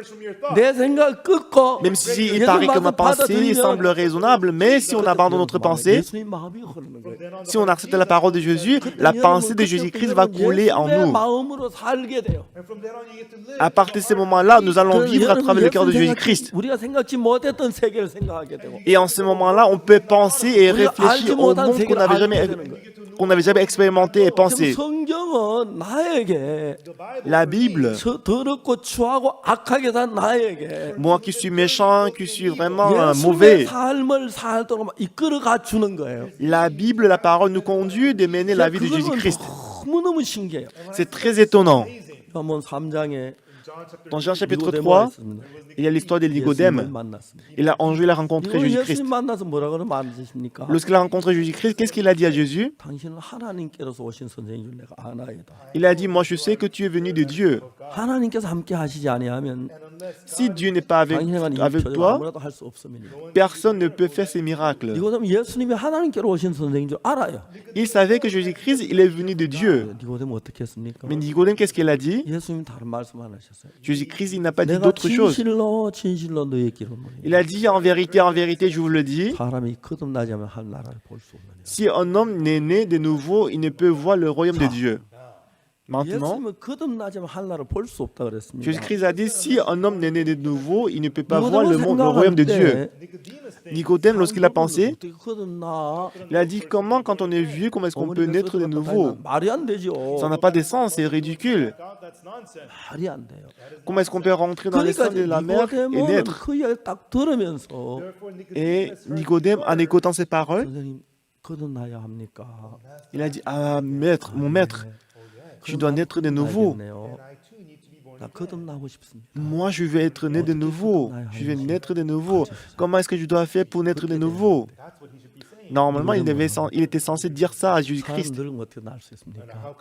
내 생각 끊고 même si il 예수님 paraît que ma 말씀 pensée 받아들이면 semble raisonnable, mais si on abandonne notre pensée, 예수님 마음이 흐르는 거예요. si on accepte la parole de Jésus, la pensée de Jésus-Christ va couler en 예수님의 nous. 마음으로 살게 돼요. And from then on, you get to live. À partir de ces moments-là, nous allons vivre à travers le cœur de Jésus-Christ. 우리가 생각지 못했던 세계를 생각하게 되고 Et en ce moment-là, on peut penser et 우리가 알지 réfléchir au 못한 monde 세계를 알게 되는 거예요. n'avait jamais expérimenté et 그럼 pensé. 성경은 나에게 La Bible, 더럽고 추하고 악하게 산 나에게 moi qui suis méchant, qui suis vraiment 예수님의 mauvais, 삶을 살도록 이끌어가 주는 거예요. la Bible, la parole nous conduit de mener la vie de 그건 Jésus-Christ. 너무너무 신기해요. C'est très étonnant. 요한복음 3장에 Dans Jean chapitre 3, il y a l'histoire de 예수님을 Nicodème. 만났습니다. Il a rencontré 이거 Jésus-Christ. 예수님 만나서 뭐라 그러면 안 되십니까? Lorsqu'il a rencontré Jésus-Christ, qu'est-ce qu'il a dit à Jésus? 당신은 하나님께로서 오신 선생인 줄 내가 아나이다. Il a dit, moi je sais que tu es venu de Dieu. 하나님께서 함께 하시지 아니하면 Si Dieu n'est pas avec 당신은 이 toi, 표적 아무라도 할 수 없음이니까. personne ne peut faire ces miracles. 니고데모 예수님이 하나님께로 오신 선생인 줄 알아요. Il savait que Jésus-Christ, il est venu de Dieu. 니고데모 어떻게 했습니까? Mais Nicodème, qu'est-ce qu'il a dit? 예수님 다른 말씀 안 하셨어요. Jésus-Christ, il n'a pas dit 내가 d'autre chose. 진실로 너희에게 이르노니 Il a dit en vérité, je vous le dis, 사람이 거듭나지 않으면 한 나라를 볼 수 없느니라. si un homme n'est né de nouveau, il ne peut voir le royaume de Dieu. Maintenant, 예수님은 거듭나지 않으면 한 나라를 볼 수 없다 그랬습니다. Jésus-Christ a dit, si un homme n'est né de nouveau, il ne peut pas voir le royaume de Dieu. Nicodème, lorsqu'il a pensé, 어떻게 거듭나? il a dit, comment quand on est vieux, comment est-ce qu'on peut naître de nouveau? 말이 안 되죠. Ça n'a pas de sens, c'est ridicule. 말이 안 돼요. Comment est-ce qu'on peut rentrer dans les 그러니까 seins de la mère et 니고데모는 naître? 그 이야기를 딱 들으면서 Et Nicodème, en écoutant ces paroles, 선생님 거듭나야 합니까? il a dit, ah maître, mon maître, tu dois naître de nouveau. 거듭나야겠네요. 나 거듭나고 싶습니다. Moi, je veux être né de nouveau. Je veux naître de nouveau. Comment est-ce que je dois faire pour naître de nouveau? Normalement, il était censé dire ça à 사람 Jésus-Christ. 늙으면 어떻게 날 수 있습니까?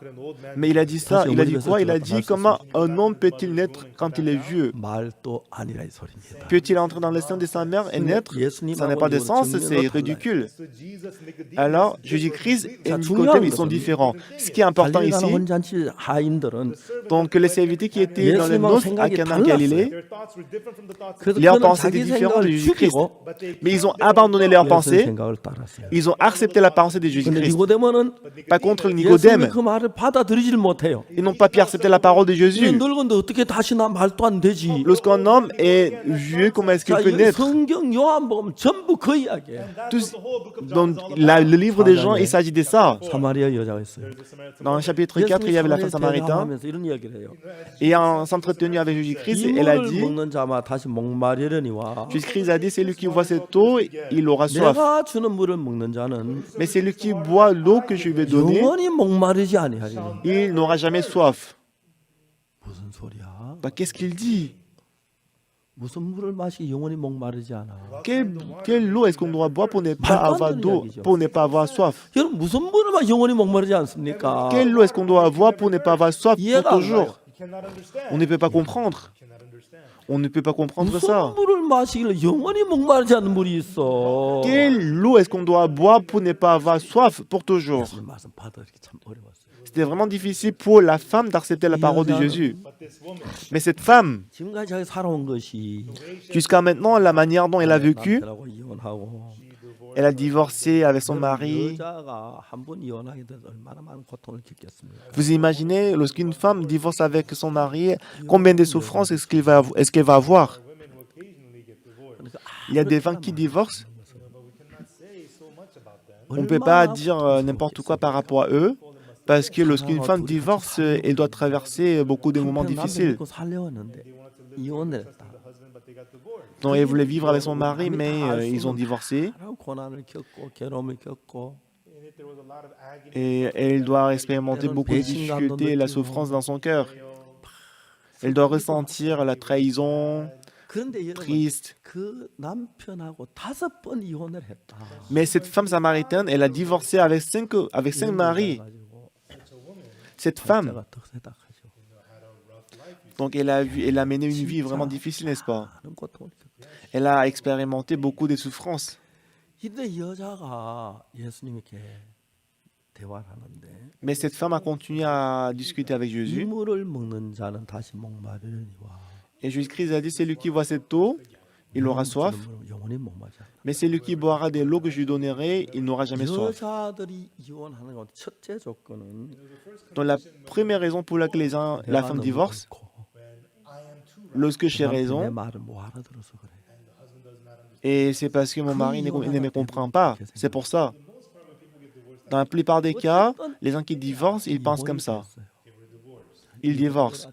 Mais il a dit ça. Il a dit quoi? Il a dit, comment un homme peut-il naître quand il est vieux? 말도 아니라 이 소리입니다. Peut-il entrer dans le sein de sa mère et naître? Ça n'a pas de sens, c'est ridicule. Alors, Jésus-Christ et Nicodème, ils sont différents. Ce qui est important 갈릴리 가나 ici, 혼잔치 하인들은 donc les serviteurs qui étaient dans le noces à Cana de Galilée, 그래서 leurs 그는 pensées 자기 étaient différentes de 생각을 Jésus-Christ. 죽이고 Mais ils ont abandonné leurs 예수님 pensées, 생각을 따랐어요. ils ont accepté la pensée de 근데 Jésus-Christ. 니고데모는 Par contre, 예수님의 Nicodème, 그 말을 받아들이질 못해요. ils n'ont pas pu accepter la parole de Jésus. 늙은데 어떻게 다시 나 말도 안 되지? Lorsqu'un homme est vieux, comment est-ce qu'il 자, peut 이 naître? 성경 요한복음 전부 그 이야기예요. Dans le livre des gens, il s'agit de ça. 사마리아 여자가 있어요. Dans le chapitre 4, il y avait la femme samaritaine. 대화하면서 이런 이야기를 해요. Et en s'entretenant avec Jésus-Christ, elle a 이물을 dit, 먹는 자마 다시 목마르려니와 Jésus-Christ a dit, c'est lui qui voit cette eau, il aura soif. 내가 주는 물을 먹는 자는 Mais c'est lui qui boit l'eau que je vais donner, 영원히 목마르지 아니하리니. il n'aura jamais soif. 무슨 소리야? Bah, qu'est-ce qu'il dit? 무슨 물을 마시 영원히 목마르지 않아? Quelle eau est-ce qu'on doit boire pour ne pas avoir d'eau, pour ne pas avoir soif? 여러분 무슨 물을 마시 영원히 목마르지 않습니까? Quelle eau est-ce qu'on doit avoir pour ne pas avoir soif pour 이해가 안 toujours? 가요. On ne peut pas comprendre. On ne peut pas comprendre 무슨 ça. 물을 마시길래 영원히 목마르지 않는 물이 있어? Quelle eau est-ce qu'on doit boire pour ne pas avoir soif pour toujours? 예수님 말씀 받아들이기 참 어려웠어요. C'était vraiment difficile pour la femme d'accepter la parole de Jésus. Mais cette femme, 지금까지 자기 살아온 것이 jusqu'à maintenant, la manière dont elle a vécu, 남편하고 이혼하고 elle a divorcé avec son mari. 여자가 한 번 이혼하게 돼서 얼마나 많은 고통을 겪겠습니까? Vous imaginez, lorsqu'une femme divorce avec son mari, combien de souffrances est-ce qu'elle va avoir? 그러니까 Il y a des femmes qui divorcent. On ne peut pas dire n'importe quoi par rapport à eux, parce que lorsqu'une femme divorce, elle doit traverser beaucoup de moments difficiles. 믿고 살려왔는데 이혼을 했다. Donc elle voulait vivre avec son mari, mais ils ont divorcé. 고난을 겪고 괴로움을 겪고 Et elle doit expérimenter beaucoup de difficultés et la souffrance dans son cœur. Elle doit ressentir la trahison, 그런데 여러분 triste. 그 남편하고 5번 이혼을 했다. Mais cette femme samaritaine, elle a divorcé avec cinq maris. Cette femme, 자가 덕세닥하죠. donc elle a mené une vie vraiment difficile, n'est-ce pas? 많은 고통을 겪고. Elle a expérimenté beaucoup de souffrances. 이때 여자가 예수님께 대화를 하는데 Mais cette femme a continué à discuter avec 이 Jésus. 물을 먹는 자는 다시 목마르려니와 Et Jésus-Christ a dit, c'est lui qui voit cette eau, il aura soif. 영원히 목마르지 않다. Mais c'est lui qui boira de l'eau que je lui donnerai, il n'aura jamais soif. 여자들이 이혼하는 것 첫째 조건은 Donc la première raison pour laquelle la femme divorce, lorsque j'ai 내 raison, 말을 못 알아들어서 그래. et c'est parce que mon mari ne me comprend pas. C'est pour ça. Dans la plupart des cas, les gens qui divorcent, ils pensent comme ça. Ils divorcent.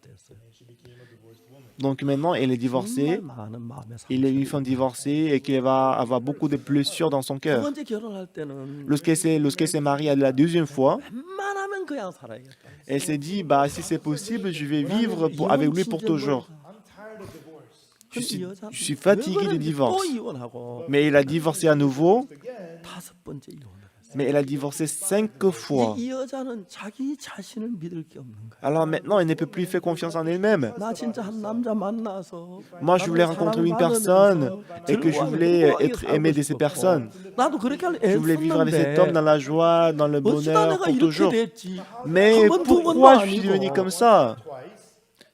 Donc maintenant, elle est divorcée. 정말 많은 마음의 Il a eu une 상처를 femme divorcée et qu'elle va avoir beaucoup de blessures dans son 두 cœur. 번째 결혼할 때는 Lorsqu'elle s'est mariée la deuxième fois, 웬만하면 그냥 살아야겠다. elle s'est dit, bah, si c'est possible, je vais vivre avec lui pour toujours. Je suis fatiguée du divorce. 또 이혼하고 Mais elle a divorcé à nouveau, 다섯 번째 이혼을 했어요. mais elle a divorcé 5 fois. 이 여자는 자기 자신을 믿을 게 없는 거야. Alors maintenant, elle ne peut plus faire confiance en elle-même. 나 진짜 한 남자 만나서 Moi, je voulais rencontrer une personne et que je voulais être aimé de ces personnes. 나도 그렇게 Je voulais vivre avec cet homme dans la joie, dans le 어쩌다 bonheur 내가 pour 이렇게 toujours. 됐지. Mais 한 번, 두 번도 pourquoi je suis devenu 아니고. comme ça?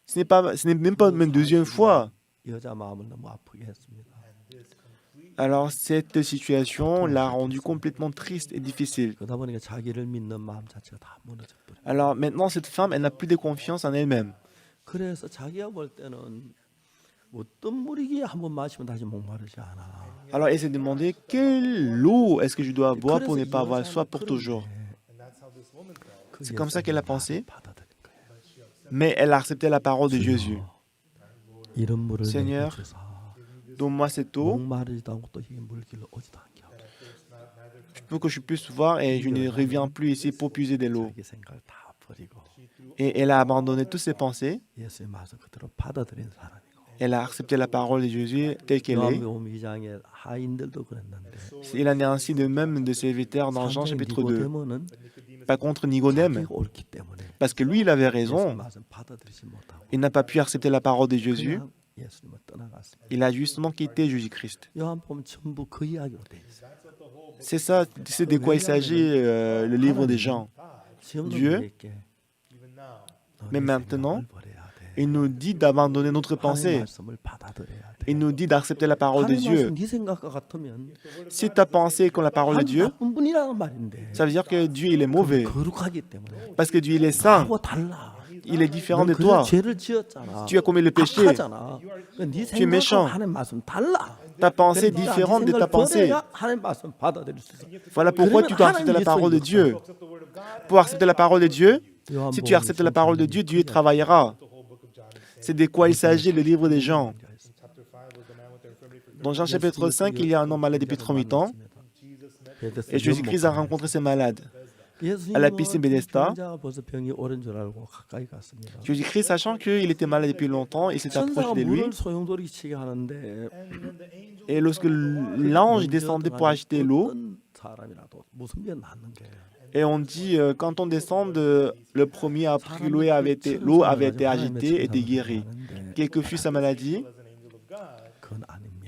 Ce n'est même pas une deuxième fois. 여자 마음을 너무 아프게 했습니다. Alors cette situation l'a rendu complètement triste et difficile. 그러다 보니까 자기를 믿는 마음 자체가 다 무너져 버려. Alors maintenant, cette femme, elle n'a plus de confiance en elle-même. 그래서 자기가 볼 때는 어떤 물이기에 한번 마시면 다시 목마르지 않아. Alors elle s'est demandé quelle eau est-ce que je dois boire pour ne pas avoir soif pour toujours. C'est comme ça qu'elle a pensé. 받아들인 거예요. Mais elle a accepté la parole de Jésus. 이런 물을 Seigneur, 내게 주사 Donne-moi cette eau 목마르지도 않고 또 이게 물길로 오지도 않게 하고 pour que je puisse voir et je ne reviens plus ici pour puiser de l'eau. 자기 생각을 다 버리고 Et elle a abandonné toutes ses pensées. 예수의 말씀 그대로 받아들인 사람이고 Elle a accepté la parole de Jésus telle qu'elle est. 요한복음 2장의 하인들도 그랬는데 Il en est ainsi de même de serviteurs dans Jean chapitre 2. 니고데모는 Pas contre Nicodème, 자기가 옳기 때문에 parce que lui, il avait 예수의 raison. 말씀 받아들이지 못하고 Il n'a pas pu accepter la parole de Jésus. 그냥 예수님을 떠나갔습니다. Il a justement quitté Jésus-Christ. 요한복음 전부 그 이야기로 돼 있어요. C'est ça, c'est de quoi il s'agit, le livre des Jean. Dieu, 지금도 mais maintenant, il nous dit d'abandonner notre pensée. Il nous dit d'accepter la parole de Dieu. 네 생각과 같으면 Si ta pensée est comme la parole de Dieu, 나쁜 분이라는 말인데 ça veut dire que Dieu, il est mauvais. 거룩하기 때문에 Parce que Dieu, il est saint. 하고 달라. Il est différent de 넌 toi. 죄를 지었잖아. Tu as commis le péché. 악하잖아. 네 Tu es méchant. 생각과 하는 말씀 달라. Ta pensée est différente de ta pensée. 하나님 말씀 받아들일 수 있어. Voilà pourquoi tu dois accepter la parole de Dieu. Pour accepter la parole de Dieu, si tu acceptes la parole de Dieu, Dieu y travaillera. C'est de quoi il s'agit, le livre des Jean. Dans Jean chapitre 5, il y a un homme malade depuis 38 ans et Jésus-Christ a rencontré ces malades. À la piscine Bethesda, Jésus-Christ, sachant qu'il était malade depuis longtemps, il s'est approché de lui. Et lorsque l'ange descendait pour acheter l'eau, et on dit, quand on descend, le premier a pris l'eau avait été agitée et était guéri. Quelle que fût sa maladie,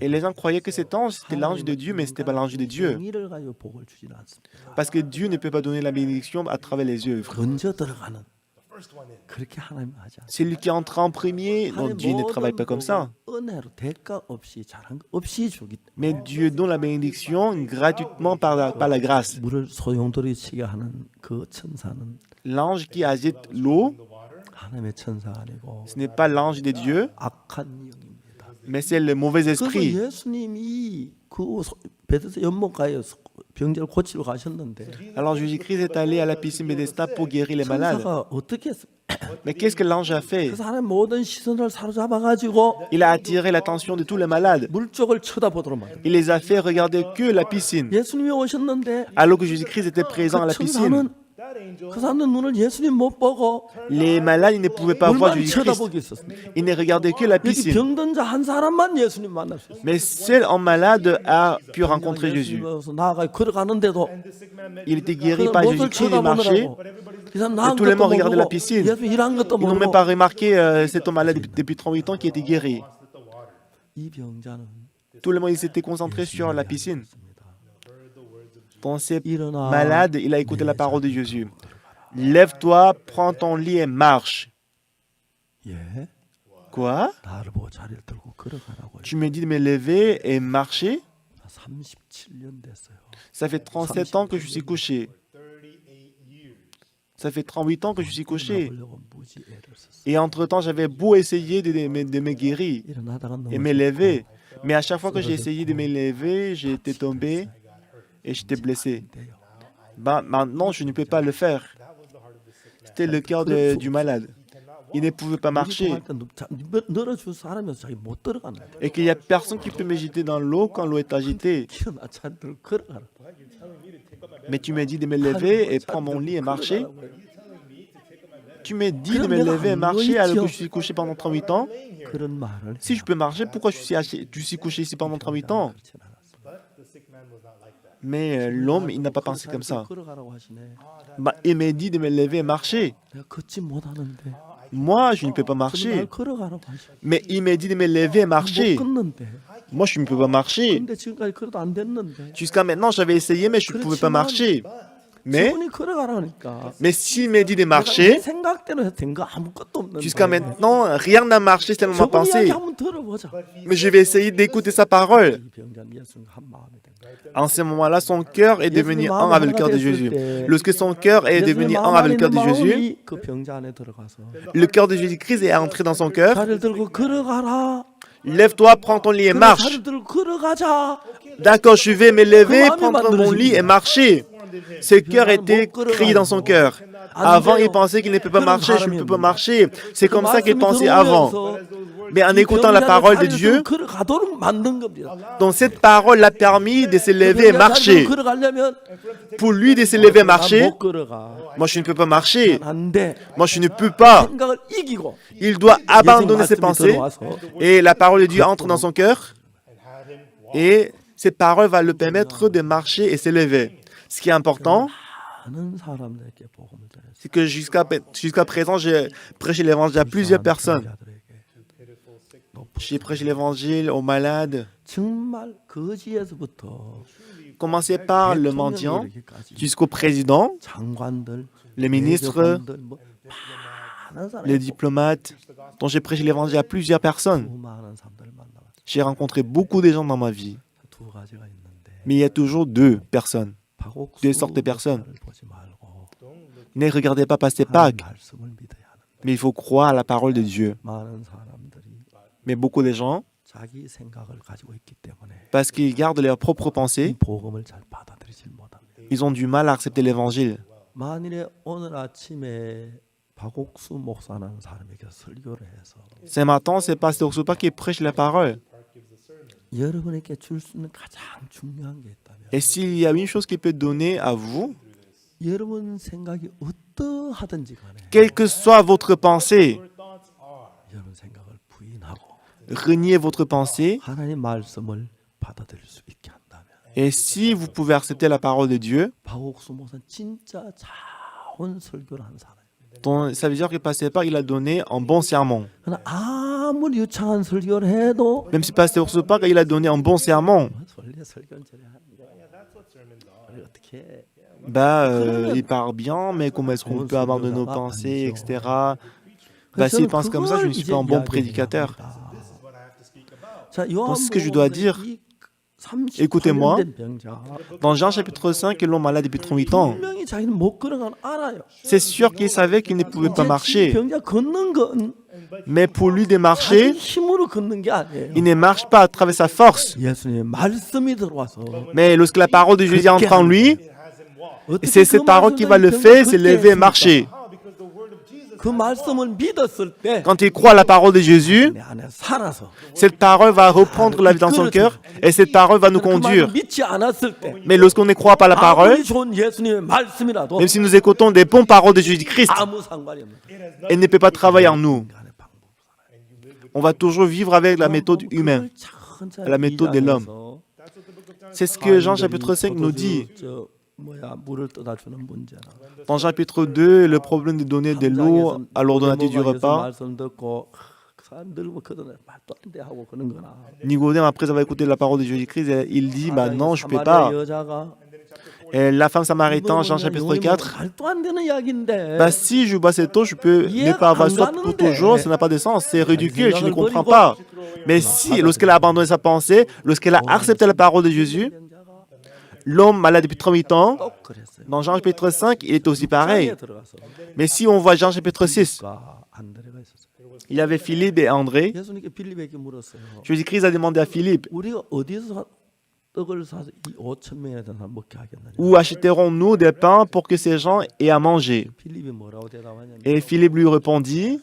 et les gens croyaient que cet ange, c'était l'ange de Dieu, mais ce n'était pas l'ange de Dieu. Parce que Dieu ne peut pas donner la bénédiction à travers les œuvres. Celui qui entre en premier, non, Dieu ne travaille pas comme ça. Mais Dieu donne la bénédiction gratuitement par la grâce. L'ange qui agite l'eau, ce n'est pas l'ange de Dieu, mais c'est le mauvais esprit. Alors Jésus-Christ est allé à la piscine Bethesda pour guérir les malades. Mais qu'est-ce que l'ange a fait? Il a attiré l'attention de tous les malades. Il les a fait regarder que la piscine. Alors que Jésus-Christ était présent à la piscine, les malades ils ne pouvaient pas voir Jésus-Christ. Ils ne regardaient que la piscine. Mais seul un malade a pu rencontrer Jésus. Il était guéri par Jésus-Christ, il marchait. Et tous les gens regardaient la piscine. Ils n'ont même pas remarqué cet homme malade depuis 38 ans qui était guéri. Tout le monde s'était concentré sur la piscine. Dans ces malades, il a écouté la parole de Jésus. Lève-toi, prends ton lit et marche. Quoi? Tu me dis de me lever et marcher? Ça fait 37 ans que je suis couché. Ça fait 38 ans que je suis couché. Et entre-temps, j'avais beau essayer de me guérir et me lever. Mais à chaque fois que j'ai essayé de me lever, j'étais tombé et j'étais blessé. Maintenant, je ne peux pas le faire. C'était le cœur du malade. il ne pouvait pas marcher. 늘어줄 사람이어서 자기 못 들어가는 거야. Et qu'il n'y a personne qui peut me jeter dans l'eau quand l'eau est agitée. 일어나지 않도록 걸어가라. Mais tu me dis de me lever et prendre mon lit et marcher. Tu me dis de me lever et marcher alors que je suis couché pendant 38 ans. 그런 말을 Si je peux marcher, pourquoi je suis couché ici pendant 38 ans? Mais l'homme, il n'a pas pensé comme ça. 걸어가라고 하시네. Bah, il m'a dit de me lever et marcher. 내가 걷지 못하는데 Moi, je ne peux pas 날 marcher. 걸어가라고 하시네. Mais il m'a dit de me lever et 못 marcher. 걷는데. Moi, je ne peux pas marcher. 근데 지금까지 걸어도 안 됐는데. Jusqu'à maintenant, j'avais essayé, mais je ne pouvais pas marcher. Mais 저분이 걸어가라니까. s'il m'a dit de 내 marcher, 생각대로 해서 된 거 아무것도 없는데. jusqu'à maintenant, rien n'a marché selon ma 저분 이야기 pensée. 한번 들어보자. Mais je vais essayer d'écouter sa parole. 이 병자는 예수님과 한 마음이 된 거야. En ce moment-là, son cœur est devenu un avec le cœur de Jésus. Lorsque son cœur est devenu un avec le cœur de Jésus, 그 병자 안에 들어가서 le cœur de Jésus-Christ est entré dans son cœur. 자리를 들고 걸어가라. Lève-toi, prends ton lit et 그래, marche. 자리를 들고 걸어가자. D'accord, je vais me lever, prendre mon lit et marcher. Ce cœur était crié dans son cœur. Avant, il pensait qu'il ne peut pas marcher, je ne peux pas marcher. C'est comme ça qu'il pensait avant. Mais en écoutant la parole de Dieu, 걸어가도록 만든 겁니다. donc cette parole l'a permis de se lever et marcher. 걸어가려면 Pour lui de se lever et marcher, 못 걸어가. moi je ne peux pas marcher. 안 돼. Moi je ne peux pas. 생각을 이기고 Il doit abandonner ses 말씀이 pensées. 들어와서 Et la parole de Dieu entre dans son cœur. Et cette parole va le permettre de marcher et se lever. Ce qui est important, 많은 사람들에게 복음을 전했어요. c'est que jusqu'à présent, j'ai prêché l'évangile à plusieurs personnes. J'ai prêché l'évangile aux malades. 정말 거지에서부터 Commencé par le mendiant 이렇게까지 jusqu'au président, 장관들, les ministres, 외교관들, 뭐 많은 사람, les diplomates, dont j'ai prêché l'évangile à plusieurs personnes. 많은 사람들을 만나봤어요. J'ai rencontré beaucoup de gens dans ma vie. 두 가지가 있는데 Mais il y a toujours deux personnes, 박옥수 deux sortes de personnes. 목사를 보지 말고 Ne regardez pas passer 하나님 Pâques, 말씀을 믿어야 하는. mais il faut croire à la parole de Dieu. 많은 사람들이 Mais beaucoup de gens, 자기 생각을 가지고 있기 때문에 parce qu'ils gardent leurs propres 이 pensées, 복음을 잘 받아들이질 못합니다. ils ont du mal à accepter l'évangile. 만일에 오늘 아침에 박옥수 목사라는 사람에게 설교를 해서 Ce matin, c'est Pasteur Soupa qui prêche la parole. 여러분에게 줄 수 있는 가장 중요한 게 있다면 Et s'il y a une chose qu'il peut donner à vous, 여러분 생각이 어떠하든지 간에 quelle que soit votre pensée, 여러분 생각을 부인하고 reniez votre pensée. 하나님 말씀을 받아들일 수 있게 한다면 Et si vous pouvez accepter la parole de Dieu, 박옥수 목사는 진짜 자원 설교를 한 사람이에요. donc ça veut dire que Pasteur Pâques, il a donné un bon sermon. 그러나 아무리 유창한 설교를 해도 Même si Pasteur Soupa, il a donné un bon sermon, 원래 설교는 저래 하는데 우리 어떻게 해? bah, il parle bien, mais comment est-ce qu'on peut avoir de nos pensées, etc. Bah, s'il pense comme ça, je ne suis pas un bon prédicateur. 자, Donc, ce que je dois dire, écoutez-moi. Dans Jean chapitre 5, l'homme malade depuis 38 ans, 분명히 자기는 못 걸어가는 알아요. c'est sûr qu'il savait qu'il ne pouvait pas 이제 marcher. 병자 걷는 건 Mais pour lui de 자기 marcher, 힘으로 걷는 게 아니에요. il ne marche pas à travers sa force. 예수님의 말씀이 들어와서 Mais lorsque la parole de Jésus entre en lui, 어떻게 c'est cette parole qui va le faire se lever et marcher. 그 말씀을 믿었을 때 Quand il croit à la parole de Jésus, 내 안에 살아서 cette parole va reprendre la vie dans son cœur et cette parole va nous 그 말을 conduire. 믿지 않았을 때 Mais lorsqu'on ne croit pas à la parole, 아무리 좋은 예수님의 말씀이라도 même si nous écoutons des bonnes paroles de Jésus-Christ, 아무 상관이 없는 elle ne peut pas travailler en nous. 인간의 방법. On va toujours vivre avec la méthode humaine, la méthode de l'homme. C'est ce que Jean chapitre 5 nous dit. 물을 떠다 주는 문제나 Dans chapitre 2, le problème de donner de l'eau à l'ordonnateur du repas. 말씀 듣고 사람 늙으면 그들은 말도 안 돼 하고 그런 거나. Nicodème, après avoir écouté la parole de Jésus-Christ, il dit, bah non, je ne peux 사마리아 pas. 여자가 Et la femme samaritaine, Jean chapitre 4, 말도 안 되는 이야기인데. bah si je bois cette eau, je peux ne pas avoir soif pour toujours, ça n'a pas de sens, c'est ridicule, je ne comprends pas. Mais si, lorsqu'elle a abandonné sa pensée, lorsqu'elle a accepté la parole de Jésus, l'homme malade depuis 38 ans, 또 그랬어요. dans Jean chapitre 5, il est aussi pareil. 장에 들어가서 Mais si on voit Jean chapitre 6, 가 안드레가 있었어요. il y avait Philippe et André. 예수님께 빌립에게 물었어요. Jésus-Christ a demandé à Philippe, 우리가 어디서 떡을 사서 이 5천 명에 대한 사람 먹게 하겠느냐. où achèterons-nous des pains pour que ces gens aient à manger? 빌립이 뭐라고 대답하냐면 Et Philippe lui répondit,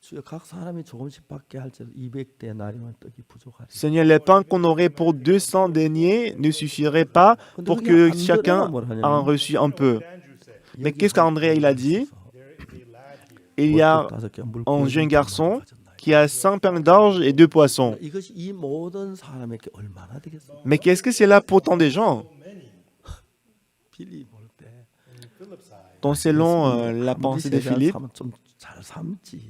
주여 각 사람이 조금씩 받게 할지라도 200데나리온 떡이 부족하리. Seigneur, les pains qu'on aurait pour 200 deniers ne suffiraient pas pour que chacun en reçu un peu. Mais qu'est-ce qu'André il a dit? Il y a un jeune garçon qui a 5 pains d'orge et 2 poissons. 이것이 이 모든 사람에게 얼마나 되겠어요? Mais qu'est-ce que c'est là pour tant de gens? 빌립 볼 때. Donc selon la pensée de Philippe, 좀잘 삼지.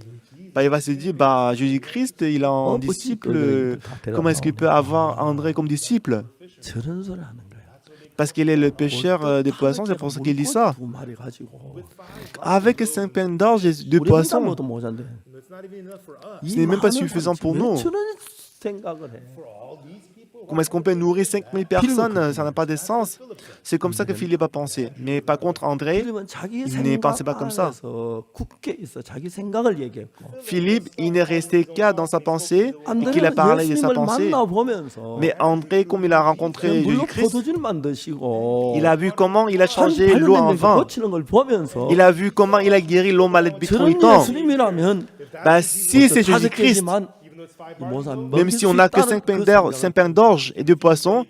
il va se dire, Jésus-Christ, il a un disciple. Comment est-ce qu'il peut avoir André comme disciple? 저런 소리 하는 거야. Parce qu'il est le pêcheur des poissons, c'est pour ça qu'il dit ça. 두 마리 가지고. Avec 5 pains d'orge et 2 우리 poissons, 먹어도 모자인데. ce n'est même pas suffisant pour nous. 저런 생각을 해. Comment est-ce qu'on peut nourrir 5000 personnes? Ça n'a pas de sens. C'est comme ça que Philippe a pensé. Mais par contre, André, 필립은 자기 il ne pensait 생각 pas comme ça. 안에서 굳게 있어. 자기 생각을 얘기했고. Philippe, il n'est resté qu'à dans sa pensée et qu'il a 안드레는 parlé de sa 예수님을 pensée. 만나보면서 Mais André, comme il a rencontré 물로 Jésus-Christ, 포도주를 만드시고 il a vu comment il a changé l'eau en vin. 고치는 걸 보면서 Il a vu comment il a guéri l'homme malade depuis 3 저런 ans. 예수님이라면 Si c'est Jésus-Christ, même si on n'a que 5 pains d'orge et 2 poissons,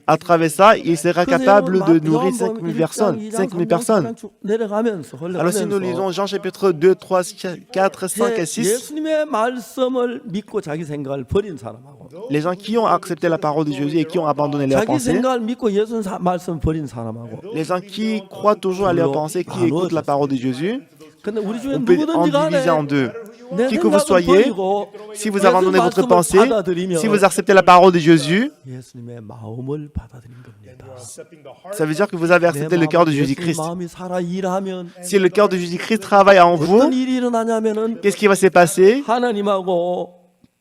à travers ça, il sera capable de nourrir 5000 personnes. 5000 personnes. Alors si nous lisons Jean chapitre 2, 3, 4, 5 et 6, 예수님의 말씀을 믿고 자기 생각을 버린 사람하고 les gens qui ont accepté la parole de Jésus et qui ont abandonné leurs 자기 pensées, 생각을 믿고 예수님 말씀 버린 사람하고 les gens qui croient toujours à leurs pensées, qui écoutent la parole de Jésus, 근데 우리 중에 on peut en 누구든지 diviser en 간에 deux. 내 Qui que vous 생각을 soyez, 버리고 si vous abandonnez votre 말씀을 pensée, 받아들이면 si vous acceptez la parole de Jésus, 예수님의 마음을 받아들인 겁니다. ça veut dire que vous avez accepté le cœur de Jésus-Christ. 마음이 살아 일하면 Si le cœur de Jésus-Christ travaille en vous, 어떤 일이 일어나냐면은 qu'est-ce qui va se passer? 하나님하고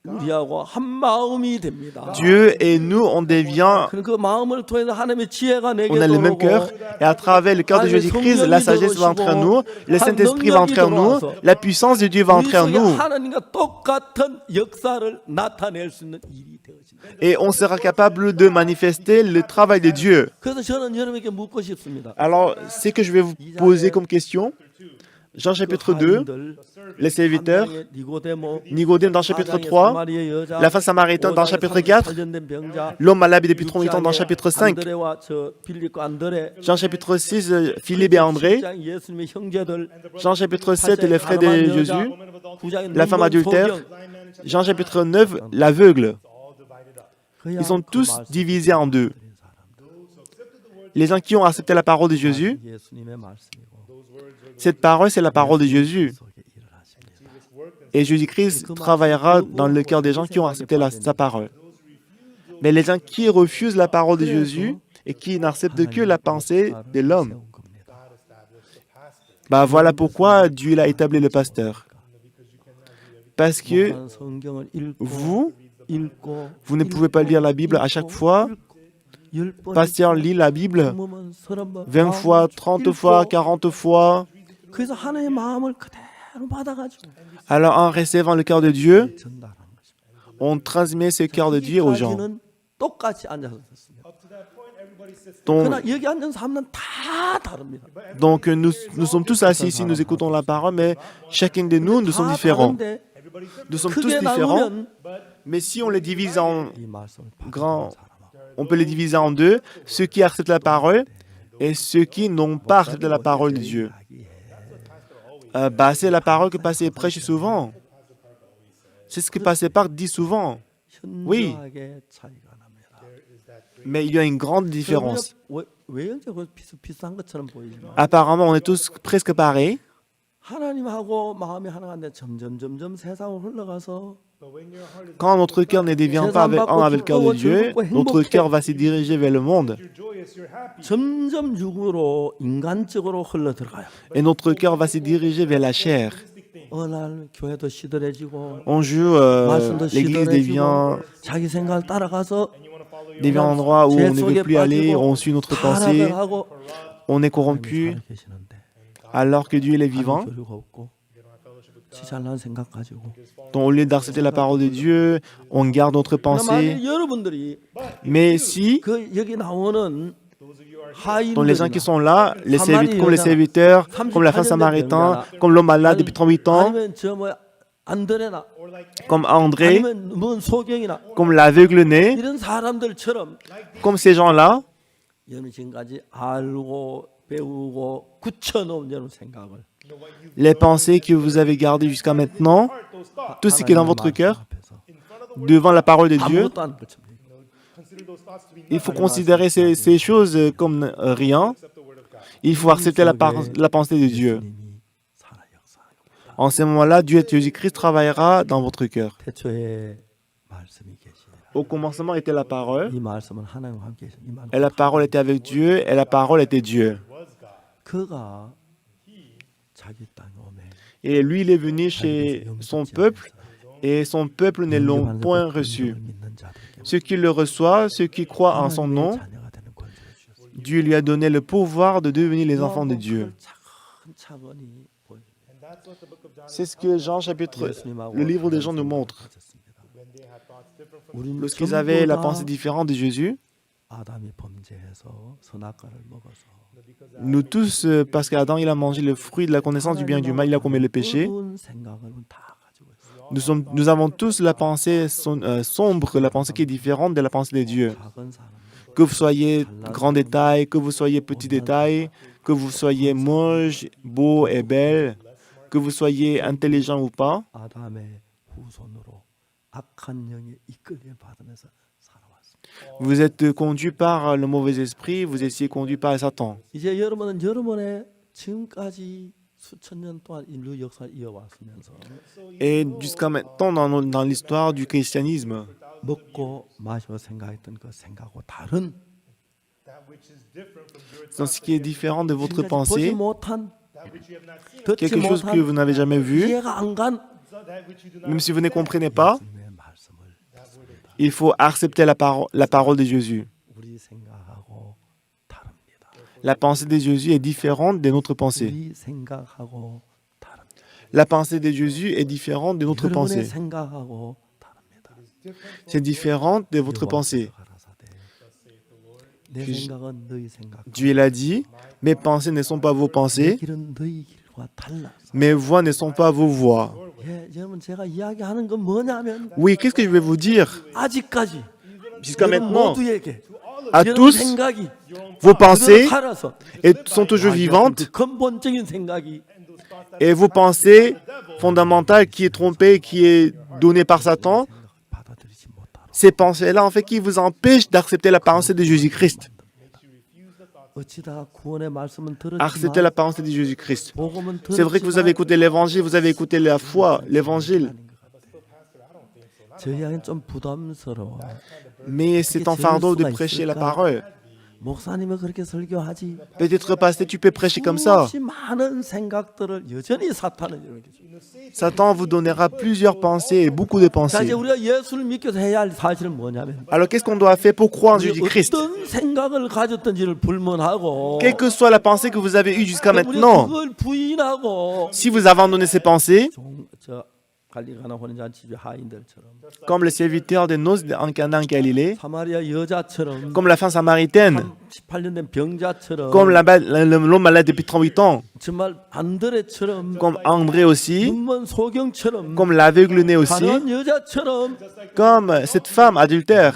우리하고 한 마음이 됩니다. Dieu et nous, on devient, 그 마음을 통해서 하나님의 지혜가 내게 on a le même cœur, et à travers le cœur de Jésus-Christ, la sagesse va entrer en nous, le Saint-Esprit va entrer en nous, la puissance de Dieu va entrer en nous, 하나님과 똑같은 역사를 나타낼 수 있는 일이 되어진다. et on sera capable de manifester le travail de Dieu. 그래서 저는 여러분에게 묻고 싶습니다. Alors, ce que je vais vous poser comme question, Jean chapitre 2, les serviteurs, Nicodème dans chapitre 3, la femme samaritaine dans chapitre 4, l'homme malade depuis 38 ans dans chapitre 5, Jean chapitre 6, Philippe et André, Jean chapitre 7, les frères de Jésus, la femme adultère, Jean chapitre 9, l'aveugle. Ils sont tous divisés en deux. Les gens qui ont accepté la parole de Jésus, cette parole, c'est la parole de Jésus. Et Jésus-Christ travaillera dans le cœur des gens qui ont accepté sa parole. Mais les gens qui refusent la parole de Jésus et qui n'acceptent que la pensée de l'homme, voilà pourquoi Dieu a établi le pasteur. Parce que vous ne pouvez pas lire la Bible à chaque fois. Pasteur lit la Bible 20 fois, 30 fois, 40 fois. Alors en recevant le cœur de Dieu, on transmet ce cœur de Dieu aux gens. Donc nous sommes tous assis ici, nous écoutons la parole, mais chacun de nous, nous sommes différents. Nous sommes tous différents, mais si on les divise en grands, on peut les diviser en deux, ceux qui acceptent la parole et ceux qui n'ont pas accepté la parole de Dieu. C'est la parole que Pasteur prêche souvent. C'est ce que Pasteur Park dit souvent. Oui. Mais il y a une grande différence. Apparemment, on est tous presque pareils. Quand notre cœur ne devient pas un avec le cœur de Dieu, notre cœur va se diriger vers le monde. Et notre cœur va se diriger vers la chair. Un jour, l'église devient un endroit où on ne veut plus aller, on suit notre pensée, on est corrompu, alors que Dieu il est vivant. Donc, au lieu d'accepter la parole de Dieu, on garde notre pensée. Mais si, donc les gens qui sont là, comme les serviteurs, comme la femme samaritaine, comme l'homme malade depuis 38 ans, 안드레나 comme André, 아니면 뭔 소경이나 comme l'aveugle-né, 이런 사람들처럼 comme ces gens-là, 여러분 지금까지 알고 배우고 굳혀놓은 여러분 생각을 les pensées que vous avez gardées jusqu'à maintenant, tout ce qui est dans votre cœur, devant la parole de Dieu, 아무것도 안 붙입니다. il faut considérer ces choses comme rien. Il faut accepter la pensée de Dieu. 예수님이 살아 역사하고 En ce moment-là, Dieu et Jésus-Christ travaillera dans votre cœur. 태초에 말씀이 계시니라. Au commencement était la parole, 이 말씀은 하나님과 함께 계신 이 말씀. et la parole était avec Dieu, et la parole était Dieu. 그가 자기 땅에 오매 Et lui, il est venu chez son peuple, et son peuple ne l'ont point reçu. 믿는 자들에게 Ceux qui le reçoivent, ceux qui croient en son nom, 자녀가 되는 권세를 주셨어요. Dieu lui a donné le pouvoir de devenir les enfants de Dieu. 차근차근히 보여줍니다. C'est ce que Jean chapitre, le livre de Jean nous montre. 우리는 Lorsqu'ils 전부 avaient la 다 pensée différente de Jésus, 아담이 범죄해서 선악과를 먹어서 nous tous, parce qu'Adam il a mangé le fruit de la connaissance du bien et du mal, il a commis le péché. 어두운 생각을 다 가지고 있어요. Nous avons tous la pensée sombre, la pensée qui est différente de la pensée de Dieu. 작은 사람들, Que vous soyez grand détail, que vous soyez petit détail, que vous soyez moche, beau et belle, que vous soyez intelligent ou pas, 아담의 후손으로 악한 영에 이끌려 받으면서 살아왔습니다. vous êtes conduit par le mauvais esprit, vous étiez conduit par Satan. 이제 여러분은 여러분의 지금까지 수천 년 동안 인류 역사를 이어왔으면서 Et jusqu'à maintenant, dans l'histoire du christianisme, 먹고 마시고 생각했던 그 생각하고 다른 dans ce qui est différent de votre 지금까지 보지 pensée, 못한 듣지 quelque chose que vous 못한 n'avez jamais vu, 이해가 안 간 même si vous ne comprenez pas, 예수님의 말씀을 듣습니다. il faut accepter la parole de Jésus. 우리 생각하고 다릅니다. La pensée de Jésus est différente de notre pensée. 우리 생각하고 다릅니다. La pensée de Jésus est différente de notre 여러분의 pensée. 생각하고 다릅니다. C'est différent de votre pensée. 내 생각은 너희 생각. Dieu l'a dit, mes pensées ne sont pas vos 내 pensées, 길은 너희 길과 달라. mes voies ne sont pas vos voies. 예, 여러분 제가 이야기하는 건 뭐냐면 Oui, qu'est-ce que je vais vous dire? 아직까지 Jusqu'à 여러분 maintenant, 모두에게 à 여러분 tous, 생각이 vos pensées 살아서 sont toujours vivantes 그 근본적인 생각이 et vos pensées fondamentales qui est trompée, qui est donnée par Satan, 받아들이지 못하러 ces pensées-là, en fait, qui vous empêchent d'accepter la pensée de Jésus-Christ. 어찌다 구원의 말씀은 Accepter la 들었지만 pensée de Jésus-Christ. 복음은 C'est vrai que vous avez écouté l'évangile, vous avez écouté la foi, l'évangile, 저희에겐 좀 부담스러워. mais c'est un fardeau de prêcher la parole. 목사님이 그렇게 설교하지. Peut-être, pasteur, tu peux prêcher comme ça. 수없이 많은 생각들을 여전히 사탄은 이렇게 줘. Satan vous donnera plusieurs pensées et beaucoup de 자 pensées. 이제 우리가 예수를 믿겨서 해야 할 사실은 뭐냐면 Alors, qu'est-ce qu'on doit faire pour croire en Jésus-Christ? 어떤 생각을 가졌던지를 불문하고 Quelle que soit la pensée que vous avez eue jusqu'à 우리가 maintenant, 그걸 부인하고 si vous abandonnez ces pensées, 저 갈릴가나 혼인잔치 하인들처럼 comme le serviteur de noces en Cana en Galilée, 사마리아 여자처럼 comme la femme samaritaine, 18년 된 병자처럼 comme l'homme malade depuis 38 ans, 정말 안드레처럼 comme André aussi, 눈먼 소경처럼 comme l'aveugle-né aussi, 가난한 여자처럼 comme cette femme adultère.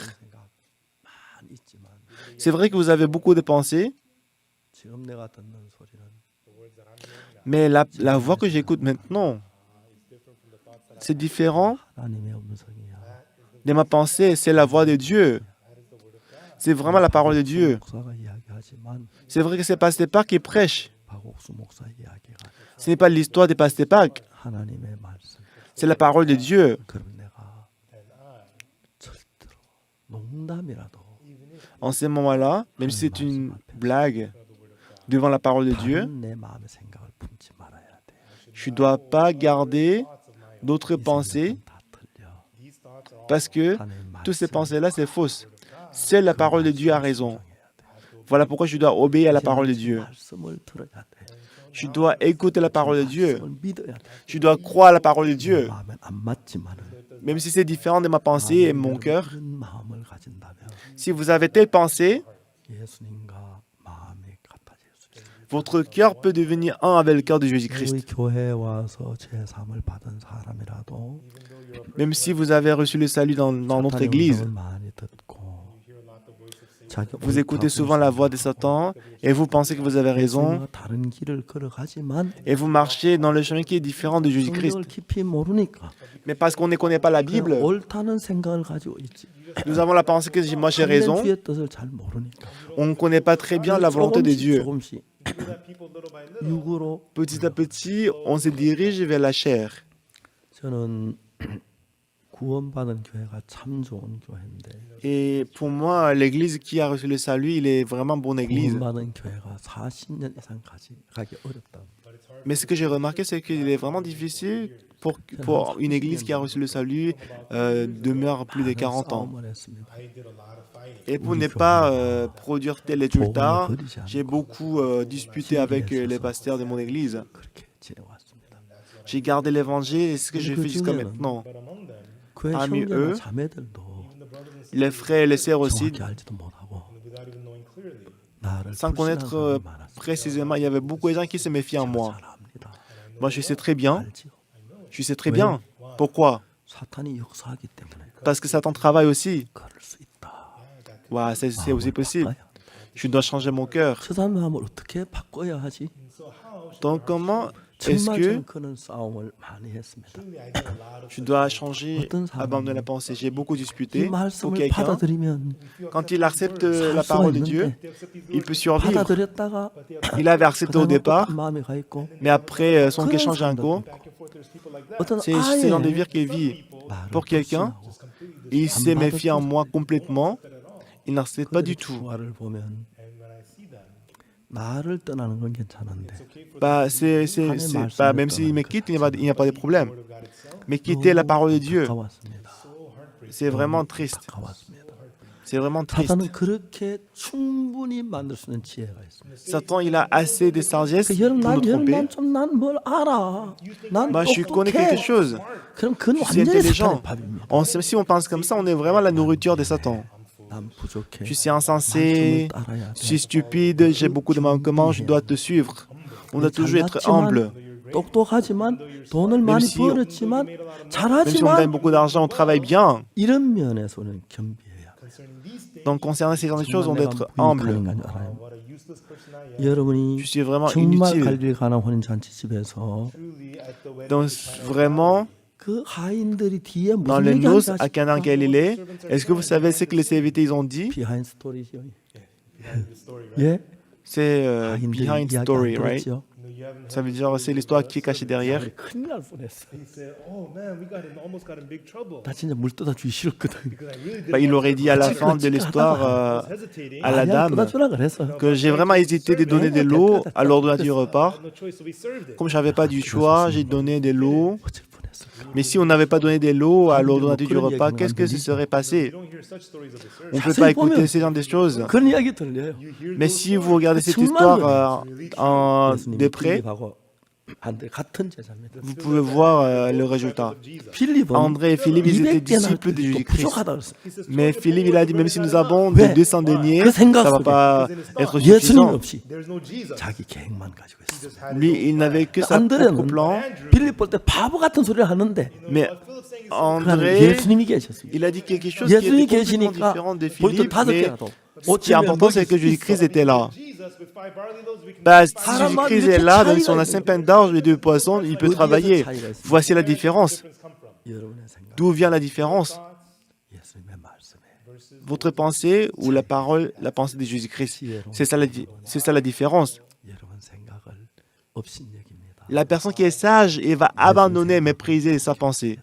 많이 있지만 C'est vrai que vous avez beaucoup de pensées, 지금 내가 듣는 소리는 mais la voix que j'écoute maintenant, c'est différent 하나님의 음성이야. de ma pensée, c'est la voix de Dieu. C'est vraiment la parole de Dieu. 목사가 이야기하지만 C'est vrai que c'est Pasteur Park qui prêche. 박옥수 목사 이야기가 Ce n'est pas l'histoire de Pasteur Park, 하나님의 말씀. c'est la parole de Dieu. 그럼 내가 절대로 농담이라도 En ce moment-là, même si c'est une blague devant la parole de Dieu, 다른 내 마음의 생각을 품지 말아야 돼. je ne dois pas garder d'autres pensées 다 틀려. parce que toutes ces pensées-là, c'est fausse. Seule la parole de Dieu a raison. Voilà pourquoi je dois obéir à la parole de Dieu. 말씀을 들어야 돼. Je dois écouter la parole de Dieu. 말씀을 믿어야 돼. Je dois croire à la parole de Dieu. 마음엔 안 맞지만은 Même si c'est différent de ma pensée et mon cœur. 이런 마음을 가진다면 Si vous avez telle pensée, 예수님과 마음이 같아질 수 있어요. votre cœur peut devenir un avec le cœur de 우리 Jésus-Christ. 교회에 와서 제사함을 받은 사람이라도 Même si vous avez reçu le salut dans notre 사탄의 église, 음성을 많이 듣고 자기 vous écoutez souvent la voix de Satan et vous pensez que vous avez raison 다른 길을 걸어가지만 et vous marchez dans le chemin qui est différent de Jésus-Christ. 성경을 깊이 모르니까 Mais parce qu'on ne connaît pas la Bible, 옳다는 생각을 가지고 있지. nous avons la pensée que moi j'ai 하나님 raison. 주의 뜻을 잘 모르니까. On ne connaît pas très bien la volonté de Dieu. 조금씩 육으로 Petit à petit, on se dirige vers la chair. 저는 구원받은 교회가 참 좋은 교회인데 Et pour moi, l'église qui a reçu le salut, il est vraiment bonne église. 구원받은 교회가 40년 이상 가기 어렵다. Mais ce que j'ai remarqué, c'est qu'il est vraiment difficile pour une église qui a reçu le salut demeure plus de 40 ans. 싸움을 했습니다. Et pour ne pas produire tel résultat, j'ai beaucoup disputé avec les pasteurs de mon église. 그렇게 지내왔습니다. J'ai gardé l'évangile et ce que je fais jusqu'à maintenant. 교회 Parmi 형제나 eux, 자매들도 Les frères et les sœurs aussi, 정확히 알지도 못하고 나를 sans 불신하는 connaître 사람이 많았어요. précisément, il y avait beaucoup de gens qui se méfiaient en moi. 잘 압니다. Moi, je sais très bien. 알지요. Je sais très bien. Pourquoi? 사탄이 역사하기 때문에 Parce que Satan travaille aussi. 그럴 수 있다. Ouais, c'est aussi possible. Je dois changer mon cœur. 저 사람 마음을 어떻게 바꿔야 하지? Donc, comment est-ce 정말 que 저는 그런 싸움을 많이 했습니다. je dois changer, abandonner la pensée? J'ai beaucoup 이 disputé pour 말씀을 quelqu'un. 받아들이면 Quand il accepte 살 la 수가 parole de Dieu, 있는데 il peut survivre. 받아들였다가 Il avait accepté au 그다음에 départ, 똑같은 마음이 가 있고 mais après, son cœur change un coup. 어떤 C'est 아예 dans des vies qu'il vit. 나를 Pour quelqu'un, 불신하고 il s'est méfié en moi complètement. Il n'accepte pas du tout. 주화를 보면 나를 떠나는 건 괜찮은데 Bah, bah, même s'il me quitte, il n'y a pas de problème. Mais quitter la parole de Dieu, 가까웠습니다. c'est vraiment triste. 가까웠습니다. C'est vraiment triste. 사탄은 그렇게 충분히 만들 수 있는 지혜가 있습니다. Satan, il a assez de sagesse 그 pour nous tromper. 난좀난뭘 알아. 난 Bah, je connais quelque 똑똑해. chose. 그럼 그건 Je suis 완전히 intelligent. 사탄의 밥입니다. Si on pense comme ça, on est vraiment la nourriture de Satan. 난 부족해. Je suis insensé, 말씀을 따라야 je 돼. suis stupide, j'ai beaucoup de manquements, je dois te suivre. On doit toujours être humble. 똑똑하지만 돈을 많이 si- 벌었지만 Même si on gagne 잘하지만 beaucoup d'argent, on travaille bien. 이런 면에서는 겸비해야 돼요. Donc, concernant ces genres de choses, on doit 정말 être 내가 humble. 무익한 건 알아요. 여러분이 Je suis vraiment 정말 inutile. 갈릴리 가나 혼인 잔치 집에서 Donc, vraiment, 그 하인들이 뒤에 dans 무슨 les noces 얘기하는지 à Cana en Galilée, est-ce que vous savez ce que les serviteurs ils ont dit? 비하인드 스토리죠. 예, C'est 하인들이 behind 이야기 안 story, right? 들었죠. Ça veut dire c'est l'histoire qui est cachée derrière. 큰일 날 뻔했어. He said, "Oh man, we almost got in big trouble." 나 진짜 물 떠다 주기 싫었거든. Because I really Bah, didn't il aurait dit à la fin de l'histoire hesitating. à la 아니야, dame 떠다 주라 그랬어. que j'ai vraiment hésité de donner de l'eau à l'ordre du repas. No choice, so we served it. Comme je n'avais pas du choix, j'ai donné de l'eau. 어쩔 뻔했어. Mais si on n'avait pas donné de l'eau à l'ordre du repas, qu'est-ce que se serait passé? You don't hear such stories of the service. On ne peut pas écouter ce genre de choses. 그런 이야기 들려요. Mais si vous regardez cette histoire de près, 필립하고 안드레 같은 제자입니다. vous pouvez voir le résultat. 필립은 André et Philippe, ils étaient 200 disciples de 또 Jésus-Christ. 부족하다 그랬어. Mais Philippe, il a dit, même si nous avons de 200 deniers, ça ne va pas être 예수님 suffisant. 없이 There's no Jesus. 자기 계획만 가지고 있어. Just had Lui, il n'avait que sa propre 안드레는 plan. 필립 볼 때 바보 같은 소리를 하는데 Mais Philip saying is 그러나 André, 예수님이 계셨습니다. il a dit quelque chose qui 예수님이 était complètement 계시니까 différent de 볼트 Philippe. 다섯 Mais 개라도 ce qui est important, c'est que Jésus-Christ était là. Jesus with 5 barley loaves, we can Bah, si Jésus-Christ est là, avec son assiette pleine d'orge et de poissons, il peut travailler. Voici la différence. come from. 여러분의 생각, D'où vient la différence? 예수님의 말씀에 Votre pensée ou la parole, la pensée de Jésus-Christ. C'est ça la différence. 여러분 생각을 업신여깁니다. La personne qui est sage, elle va abandonner, mépriser sa pensée.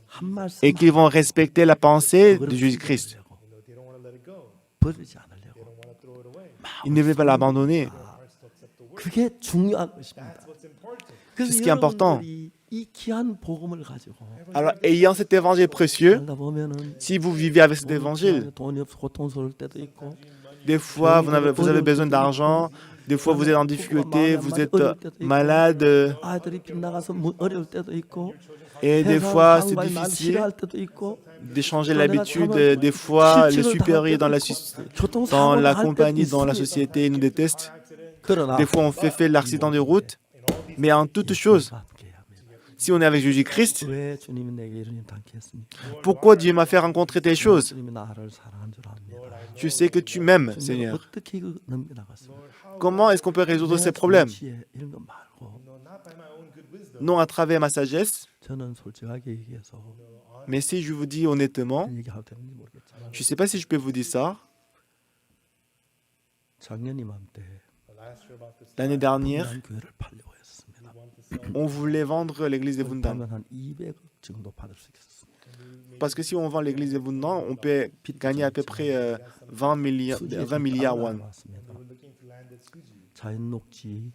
한 말씀 Et qu'ils vont respecter la pensée de Jésus-Christ. They don't want to let it go. 버리지 않으려고. Want to throw it away. Ils ne veulent pas l'abandonner. 그게 중요한 것입니다. What's important. 그래서 C'est ce qui est important. 여러분들이 이 귀한 복음을 가지고 Alors, ayant cet évangile précieux, 살다 보면은 si vous vivez avec cet évangile, 돈이 없어 고통스러울 때도 있고 des fois vous avez besoin d'argent, des fois vous êtes en difficulté, vous êtes malade, 아이들이 빗나가서 어려울 때도 있고 et des 회사 fois c'est 상관이 날 difficile 싫어할 때도 있고 de changer l'habitude. Des fois, les supérieurs dans la compagnie, dans la société, ils nous détestent. 그러나 Des fois, on fait l'accident de route, mais en toute chose, 함께 합니다. si on est avec Jésus-Christ, 왜 주님이 내게 이런 일 당했습니까? pourquoi Dieu m'a fait rencontrer telles choses? 주님이 나를 사랑한 줄 압니다. Je sais que tu m'aimes, 주님 Seigneur. 어떻게 이거 넘겨나갔습니까? Comment est-ce qu'on peut résoudre ces problèmes? 이런 거 말고 Non à travers ma sagesse, 저는 솔직하게 얘기해서 mais si je vous dis honnêtement, 얘기해도 되는지 모르겠지만 je ne sais pas si je peux vous dire ça. 작년 이맘때 L'année dernière, 분당 교회를 팔려고 했습니다. on voulait vendre l'église de Bundan. 그러면 한 200억 정도 받을 수 있었습니다. Parce que si on vend l'église de Bundan, on peut gagner à peu près 20 milliards won. 왔습니다. 자연 녹지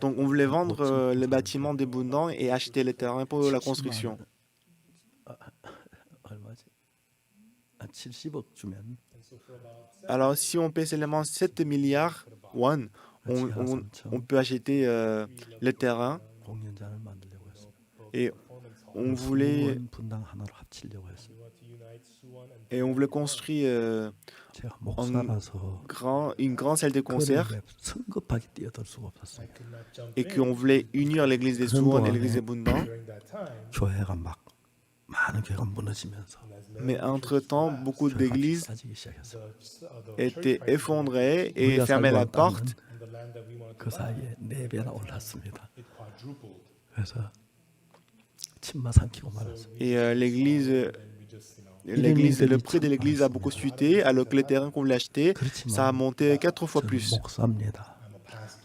Donc on voulait vendre le bâtiment de Bundan et acheter les terrains pour la construction. 얼마지? 70억 주면 Alors si on paie seulement 7 milliards won, on peut acheter les terrains 공연장을 만들려고 했습니다. et on voulait 분당 하나로 합치려고 했습니다. construire 제가 목사라서 une grande salle de concert 그런데 성급하게 뛰어들 수가 없었어요. et qu'on voulait unir l'église de Suwon et l'église de Bundan. 교회가 막 많은 교회가 무너지면서 Mais entre-temps, beaucoup d'églises 사지기 시작했어요. étaient effondrées et fermaient la porte. 그 사이에 4배나 올랐습니다. 그래서 침마 삼키고 말았어요. Et le prix de l'église a beaucoup chuté, alors que le terrain qu'on voulait acheter, ça a monté 4 fois 저는 plus. 목사입니다.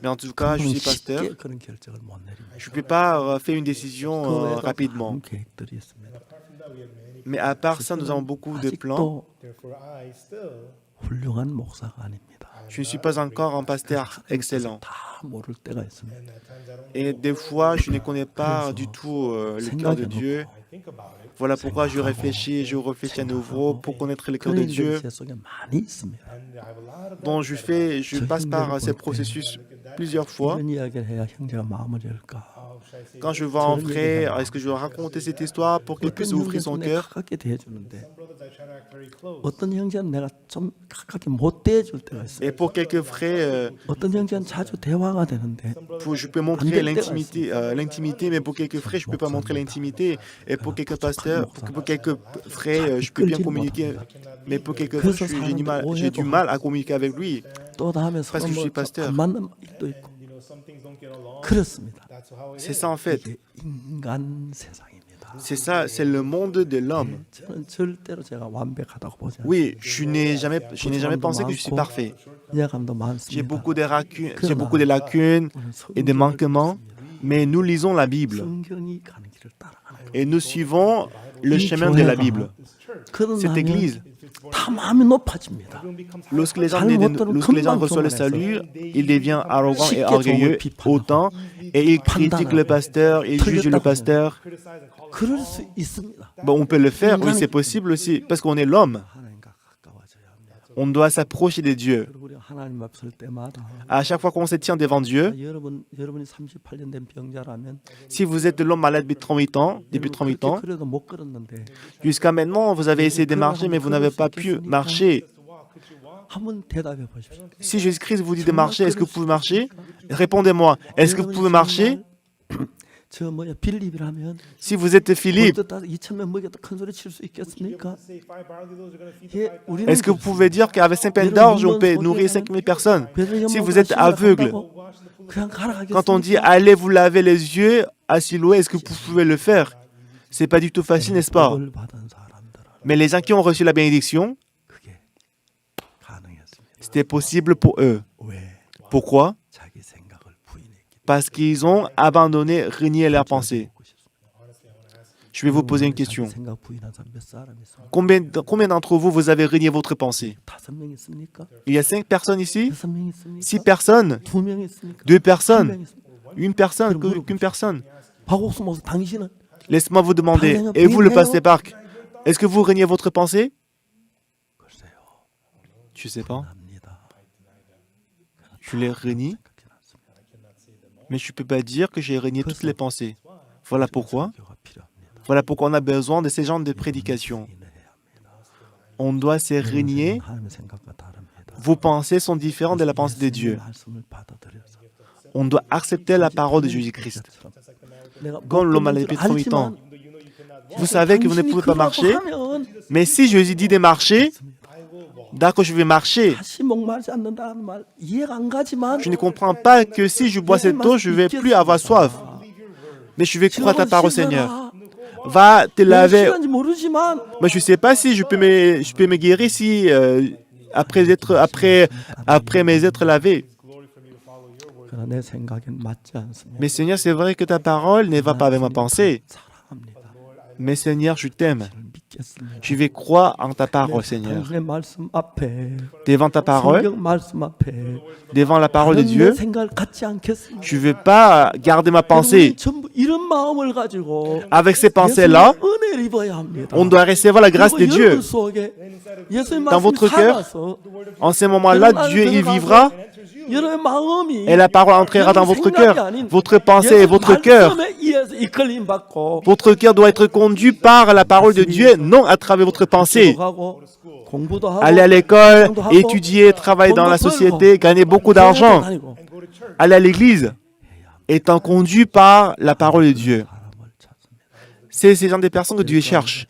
Mais en tout cas, je suis pasteur. 쉽게 그런 결정을 못 내립니다. Je ne peux pas faire une décision 그 외에도 rapidement. 많은 계획들이 있습니다. Mais à part ça, nous avons beaucoup de plans. 아직도 훌륭한 목사가 아닙니다. Je ne suis pas encore un pasteur excellent. 다 모를 때가 있습니다. Et des fois, je ne connais pas du tout le cœur de Dieu. Voilà pourquoi je réfléchis à nouveau pour connaître le cœur de 그런 일들이 Dieu. 제 속에 많이 있습니다. Donc je passe par ces processus plusieurs fois. 이런 이야기를 해야 형제가 마음을 열까? Quand je vois un frère, est-ce que je dois raconter cette histoire pour qu'il puisse ouvrir son 내가 cœur? 가깝게 대해주는데 어떤 형제는 내가 좀 가깝게 못 대해줄 때가 있어요. Et pour quelques frères, 어떤 형제는 자주 대화가 되는데 je peux montrer l'intimité, mais pour quelques frères, je ne peux pas montrer l'intimité. Et pour quelques pasteurs, pour quelques frères, je peux bien communiquer. Mais pour quelques frères, j'ai du mal à communiquer avec lui. 또 다음에 Parce que je suis pasteur. 안 맞는 일도 있고 그렇습니다. C'est ça en fait. 이게 인간 세상입니다. C'est ça, c'est le monde de l'homme. 저는 절대로 제가 완벽하다고 보지 않아요. Oui, je n'ai jamais pensé que je suis parfait. 이해감도 많습니다. J'ai beaucoup de lacunes et de manquements, mais nous lisons la Bible 성경이 가는 길을 따라가는 거예요. et nous suivons le chemin de la Bible. Cette église, 다 마음이 높아집니다. lorsque les gens reçoivent le salut, ils deviennent arrogants et orgueilleux autant, et ils critiquent le pasteur, ils jugent le pasteur. 그럴 수 있습니다. Bon, on peut le faire, oui, c'est possible aussi, parce qu'on est l'homme. 하나님과 가까워져야 합니다. On doit s'approcher de Dieu. 그리고 우리 하나님 앞 설 때마다 À chaque fois qu'on se tient devant Dieu, 여러분이 38년 된 병자라면 si vous êtes de l'homme malade depuis 38 ans, 그래도 못 걸었는데 jusqu'à maintenant, vous avez essayé de marcher, mais vous n'avez pas pu marcher. 한번 대답해 보십시오. Si Jésus-Christ vous dit de marcher, est-ce que vous pouvez marcher? Répondez-moi, est-ce que vous pouvez marcher? 저 빌립이라면 Si vous êtes Philippe, 2,000명 먹여도 큰 소리 칠 수 있겠습니까? est-ce que vous pouvez dire qu'avec 5 pains d'orge, on peut nourrir 5000 personnes? Si vous êtes aveugle, quand on dit allez vous laver les yeux à Siloé, est-ce que vous pouvez le faire? C'est pas du tout facile, n'est-ce pas? Mais les gens qui ont reçu la bénédiction, c'était possible pour eux. Pourquoi? Parce qu'ils ont abandonné, renié leurs pensées. Je vais vous poser une question. Combien d'entre vous, vous avez renié votre pensée? Il y a 5 personnes ici? 6 personnes? 2 personnes? Une personne? Qu'une personne? Laisse-moi vous demander, et vous le pasteur Park, est-ce que vous reniez votre pensée? Je ne sais pas. Je les renie, mais je ne peux pas dire que j'ai renié toutes les pensées. Voilà pourquoi on a besoin de ces genres de prédications. On doit se régner. Vos pensées sont différentes de la pensée de Dieu. On doit accepter la parole de Jésus-Christ. Comme l'homme à l'épée de 38 ans. Vous savez que vous ne pouvez pas marcher, mais si Jésus dit de marcher, d'accord, je vais marcher. Je ne comprends pas que si je bois cette eau, je ne vais plus avoir soif. Mais je vais croire ta parole, Seigneur. Va te laver. Mais je ne sais pas si je peux me guérir si, après mes êtres lavés. Mais Seigneur, c'est vrai que ta parole ne va pas avec ma pensée. Mais Seigneur, je t'aime. Je vais croire en ta parole, Seigneur. Devant ta parole, devant la parole de Dieu, je ne vais pas garder ma pensée. Avec ces pensées-là, on doit recevoir la grâce de Dieu. Dans votre cœur, en ce moment-là, Dieu y vivra. Et la parole entrera dans votre cœur. Votre pensée et votre cœur. Votre cœur doit être conduit par la parole de Dieu, non à travers votre pensée. Aller à l'école, étudier, travailler dans la société, gagner beaucoup d'argent. Aller à l'église, étant conduit par la parole de Dieu. C'est ces gens des personnes que Dieu cherche.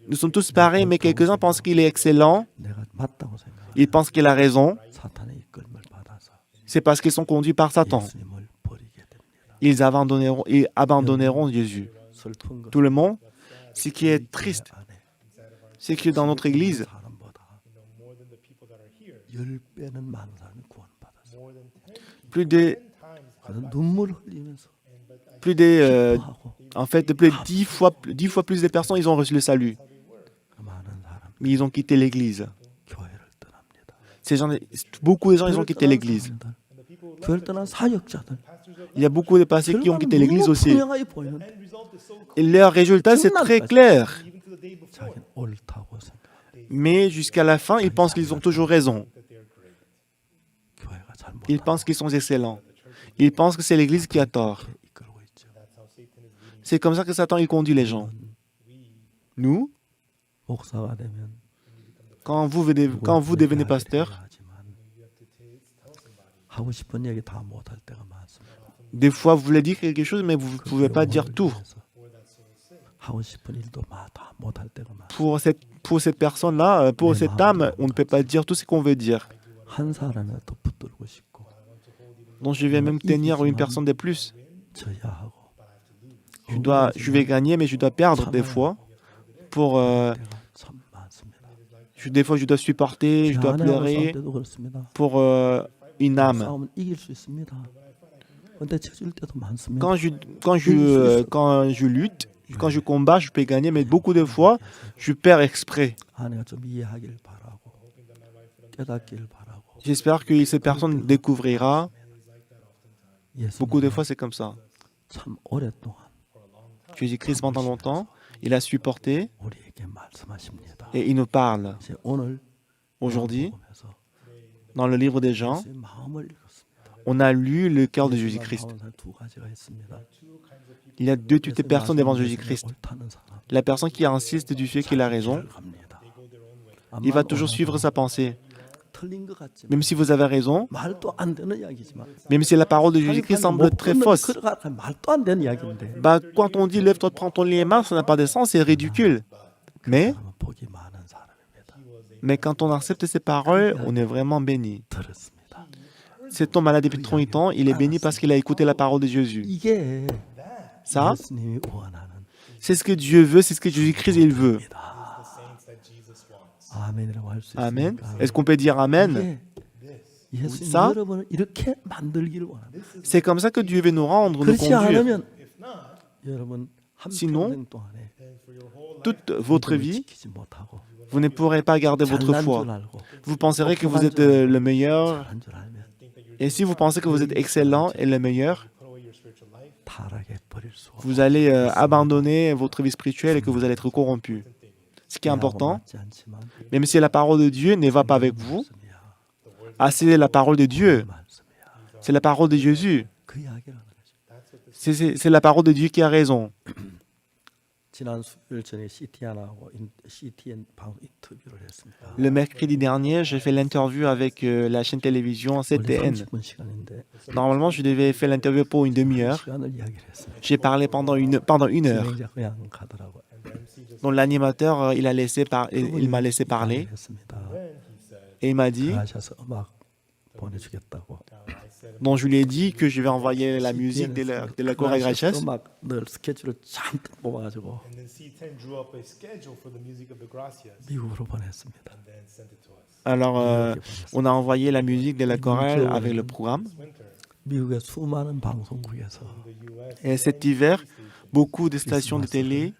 Nous sommes tous pareils, mais quelques-uns pensent qu'il est excellent. Ils pensent qu'il a raison. C'est parce qu'ils sont conduits par Satan. Ils abandonneront Jésus. Tout le monde, ce qui est triste, c'est que dans notre Église, plus de 10 fois plus de personnes, ils ont reçu le salut. Mais ils ont quitté l'Église. Beaucoup de gens, ils ont quitté l'Église. Il y a beaucoup de pasteurs qui ont quitté l'Église aussi. Et leur résultat, c'est très clair. Mais jusqu'à la fin, ils pensent qu'ils ont toujours raison. Ils pensent qu'ils sont excellents. Ils pensent que c'est l'Église qui a tort. C'est comme ça que Satan il conduit les gens. Nous, quand vous devenez pasteur, des fois vous voulez dire quelque chose, mais vous ne pouvez pas dire tout. Pour cette personne-là, pour cette âme, on ne peut pas dire tout ce qu'on veut dire. Donc je vais même tenir une personne de plus. Je vais gagner, mais je dois perdre des fois. Des fois, je dois supporter, je dois pleurer pour une âme. Quand je lutte, quand je combats, je peux gagner, mais beaucoup de fois, je perds exprès. J'espère que cette personne découvrira. Beaucoup de fois, c'est comme ça. Jésus-Christ, pendant longtemps, il a supporté et il nous parle. Aujourd'hui, dans le livre des Jean, on a lu le cœur de Jésus-Christ. Il y a deux types de personnes devant Jésus-Christ. La personne qui insiste du fait qu'il a raison, il va toujours suivre sa pensée. Même si vous avez raison, même si la parole de Jésus-Christ semble très fausse. Quand on dit « lève-toi, prends ton lit et marche », ça n'a pas de sens, c'est ridicule. Mais quand on accepte ces paroles, on est vraiment béni. Cet homme malade depuis 38 ans, il est béni parce qu'il a écouté la parole de Jésus. Ça, c'est ce que Dieu veut, c'est ce que Jésus-Christ il veut. Amen. Est-ce qu'on peut dire Amen? Ça, c'est comme ça que Dieu veut nous rendre, nous conduire. Sinon, toute votre vie, vous ne pourrez pas garder votre foi. Vous penserez que vous êtes le meilleur. Et si vous pensez que vous êtes excellent et le meilleur, vous allez abandonner votre vie spirituelle et que vous allez être corrompu. Ce qui est important, même si la parole de Dieu ne va pas avec vous, c'est la parole de Dieu. C'est la parole de Jésus. C'est la parole de Dieu qui a raison. 지난 수요일 전에 CTN하고 CTN 방송 인터뷰를 했습니다. Le mercredi dernier, j'ai fait l'interview avec la chaîne télévision 원래 CTN. 30분 시간인데 Normalement, je devais faire l'interview pour une demi-heure. 시간을 이야기를 했습니다. J'ai parlé pendant une heure. 진행자 그냥 가더라고요. Donc l'animateur, il m'a laissé parler 했습니다. et il m'a dit, 하셔서 음악 보내주겠다고. donc je lui ai dit que je vais envoyer la musique de la chorale Gracias. 음악들 스케줄을 잔뜩 뽑아가지고 And then C10 drew up a schedule for the music of the Gracias 미국으로 보냈습니다. and then sent it to us. Alors, on a envoyé la musique de la chorale avec le programme. Winter 미국의 수많은 방송국에서 in the US, Et cet hiver, beaucoup de stations de télé,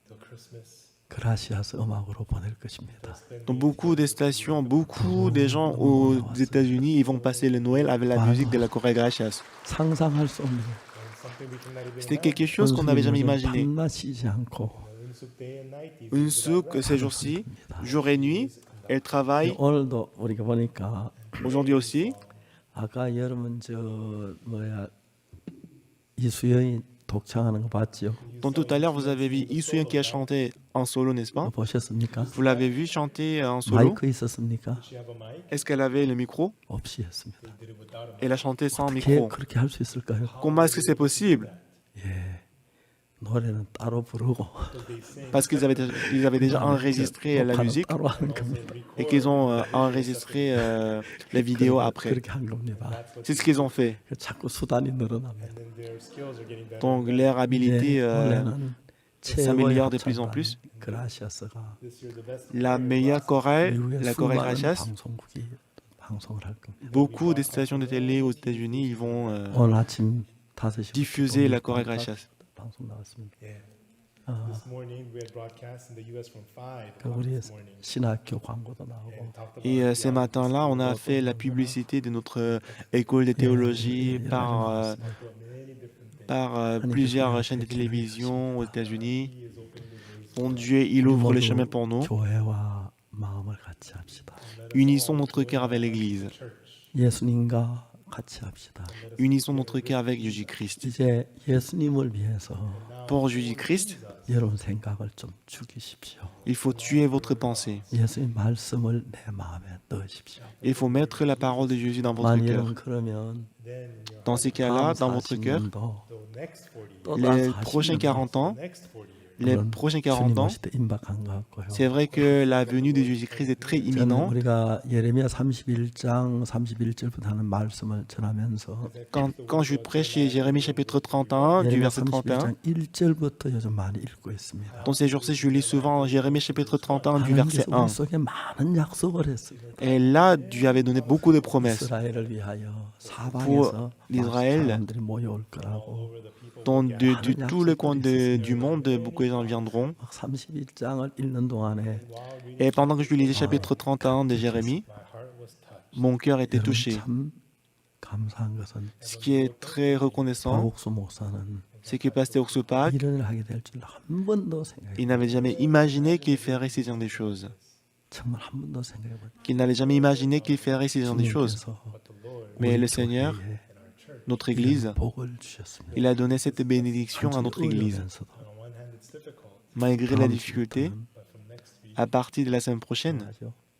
the Christmas. 그라시아스 음악으로 보낼 것입니다. donc beaucoup de stations, beaucoup de gens aux États-Unis, ils vont passer le Noël avec la musique de la chorale Gracias. 상상할 수 없는 Something we can not even C'était quelque chose qu'on n'avait jamais imaginé. 밤낮 쉬지 않고 Unsook day and night. Une souk, ces jours-ci, jour et nuit, elle travaille. 오늘도 우리가 보니까 Aujourd'hui aussi, 아까 여러분 이수연이 독창하는 거 봤지요? donc tout à l'heure, vous avez vu Isuyen qui a chanté en solo, n'est-ce pas? 보셨습니까? Vous l'avez vu chanter en solo? 마이크 있었습니까? She have a mic. Est-ce qu'elle avait le micro? 없이 했습니다. Did it without a mic. Elle a chanté sans 어떻게 micro. 그렇게 할 수 있을까요? Comment est-ce que c'est possible? 예, 노래는 따로 부르고 Parce qu'ils avaient déjà enregistré la 녹화는 musique 따로 하는 겁니다. et qu'ils ont enregistré les vidéos après. 그렇게 한 겁니다. C'est ce qu'ils ont fait. 자꾸 수단이 늘어납니다. And then their skills are getting better. Donc leur habilité 원래는 s'améliore de plus en plus. 그라시아스가 This year, the best La meilleure chorale, 미국의 la chorale 수많은 Gracias, 방송국이 방송을 할 겁니다. beaucoup de stations de télé aux États-Unis, ils vont 오늘 아침 5시 diffuser la chorale Gracias. 방송 나왔습니다. Yeah. This morning we had broadcast in the US from 5 그 o'clock 우리 this morning. 신학교 광고도 나오고 And talked about Et ce matin-là, on a fait la publicité de notre école de théologie par plusieurs chaînes de télévision aux États-Unis. Mon Dieu, il ouvre le chemin pour nous. 교회와 마음을 같이 합시다. Unissons notre cœur avec l'Église. 예수님과 같이 합시다. Unissons notre cœur avec Jésus-Christ. 이제 예수님을 위해서 Pour Jésus-Christ, 여러분 생각을 좀 죽이십시오. il faut tuer votre pensée. 예수님 말씀을 내 마음에 넣으십시오. Il faut mettre la parole de Jésus dans votre 만일 cœur. 여러분 그러면 Dans ces cas-là, dans votre cœur, the next 40 또 les prochains 40 ans, next 40 years. les prochains 40 ans, 임박한 것 같고요. c'est vrai que la venue de Jésus-Christ est très 저는 imminente. 우리가 예레미야 31장 31절부터 하는 말씀을 전하면서 Quand je prêche chez Jérémie chapitre 31, du 예레미야 verset 31, 31장 1절부터 요즘 많이 읽고 있습니다. dans ces jours-ci, je lis souvent Jérémie chapitre 31 du verset 하나님께서 1. 우리 속에 많은 약속을 했습니다. Et là, Dieu avait donné beaucoup de promesses. 이스라엘을 위하여 사방에서 l'Israël, 사람들이 모여올 거라고 Dans tous les coins du monde, beaucoup de gens viendront. 31장을 읽는 동안에 Et pendant que je lisais chapitre 31 de Jérémie, My heart was touched. mon cœur était 여러분 touché. 참 감사한 것은 Ce qui est très reconnaissant, 박옥수 목사는 c'est que Pasteur Oxopak, 이런 일을 하게 될 줄 한 번도 생각해 il n'avait jamais imaginé qu'il ferait ces genre de choses. 정말 한 번도 생각해 본 Qu'il n'avait jamais imaginé qu'il ferait ces genre de choses. Mais le Seigneur, notre Église, 복을 주셨습니다. il a donné cette bénédiction à notre Église. On one hand, it's difficult, Malgré la difficulté, but from next week, à partir de la semaine prochaine,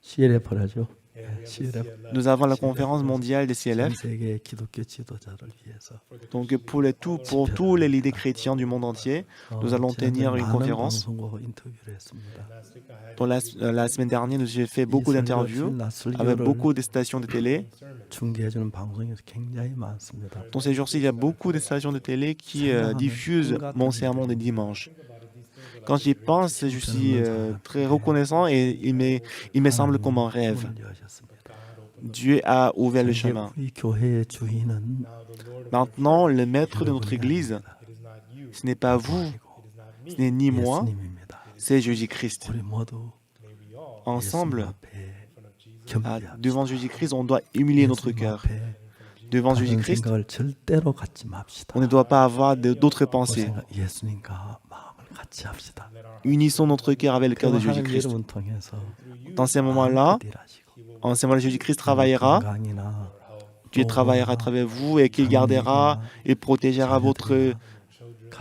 CLF 하죠. we have CLF nous avons la conférence mondiale des 전 CLF. 세계 기독교 지도자를 위해서 Donc pour tous les leaders chrétiens du monde entier, nous allons tenir une conférence. 방송국 인터뷰를 했습니다. last week I had Dans la semaine dernière, j'ai fait beaucoup d'interviews avec beaucoup de stations de télé. 중계해주는 방송에서 굉장히 많습니다. Dans ces jours-ci, il y a beaucoup de stations de télé qui diffusent mon sermon des dimanches. Quand j'y pense, je suis très reconnaissant et il me semble comme un rêve. 문을 여셨습니다. Dieu a ouvert le 이제 chemin. 우리 교회의 주인은 now the Lord, Maintenant, le maître de notre Église, it is not you, ce n'est pas vous, it is not me, ce n'est ni moi, 예수님입니다. c'est Jésus-Christ. 우리 모두 may we all Ensemble, 예수님 앞에 in front of Jesus devant Jésus-Christ, on doit humilier notre 예수님 cœur. 앞에 Devant 다른 Jésus-Christ, 생각을 절대로 갖지 맙시다. on ne doit pas avoir d'autres 그 pensées. 생각, 예수님과 마음을 같이 합시다. Unissons notre cœur avec le cœur de 그럼 하나님 Jésus-Christ. 여러분 통해서 Dans ces moments-là, 일하시고 en ces moments-là, Jésus-Christ travaillera. 건강이나 Dieu travaillera à travers vous et qu'il gardera et protégera votre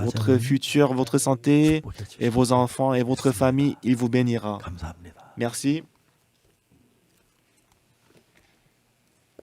votre futur, votre santé et vos enfants et votre famille. Il vous bénira. 감사합니다. Merci.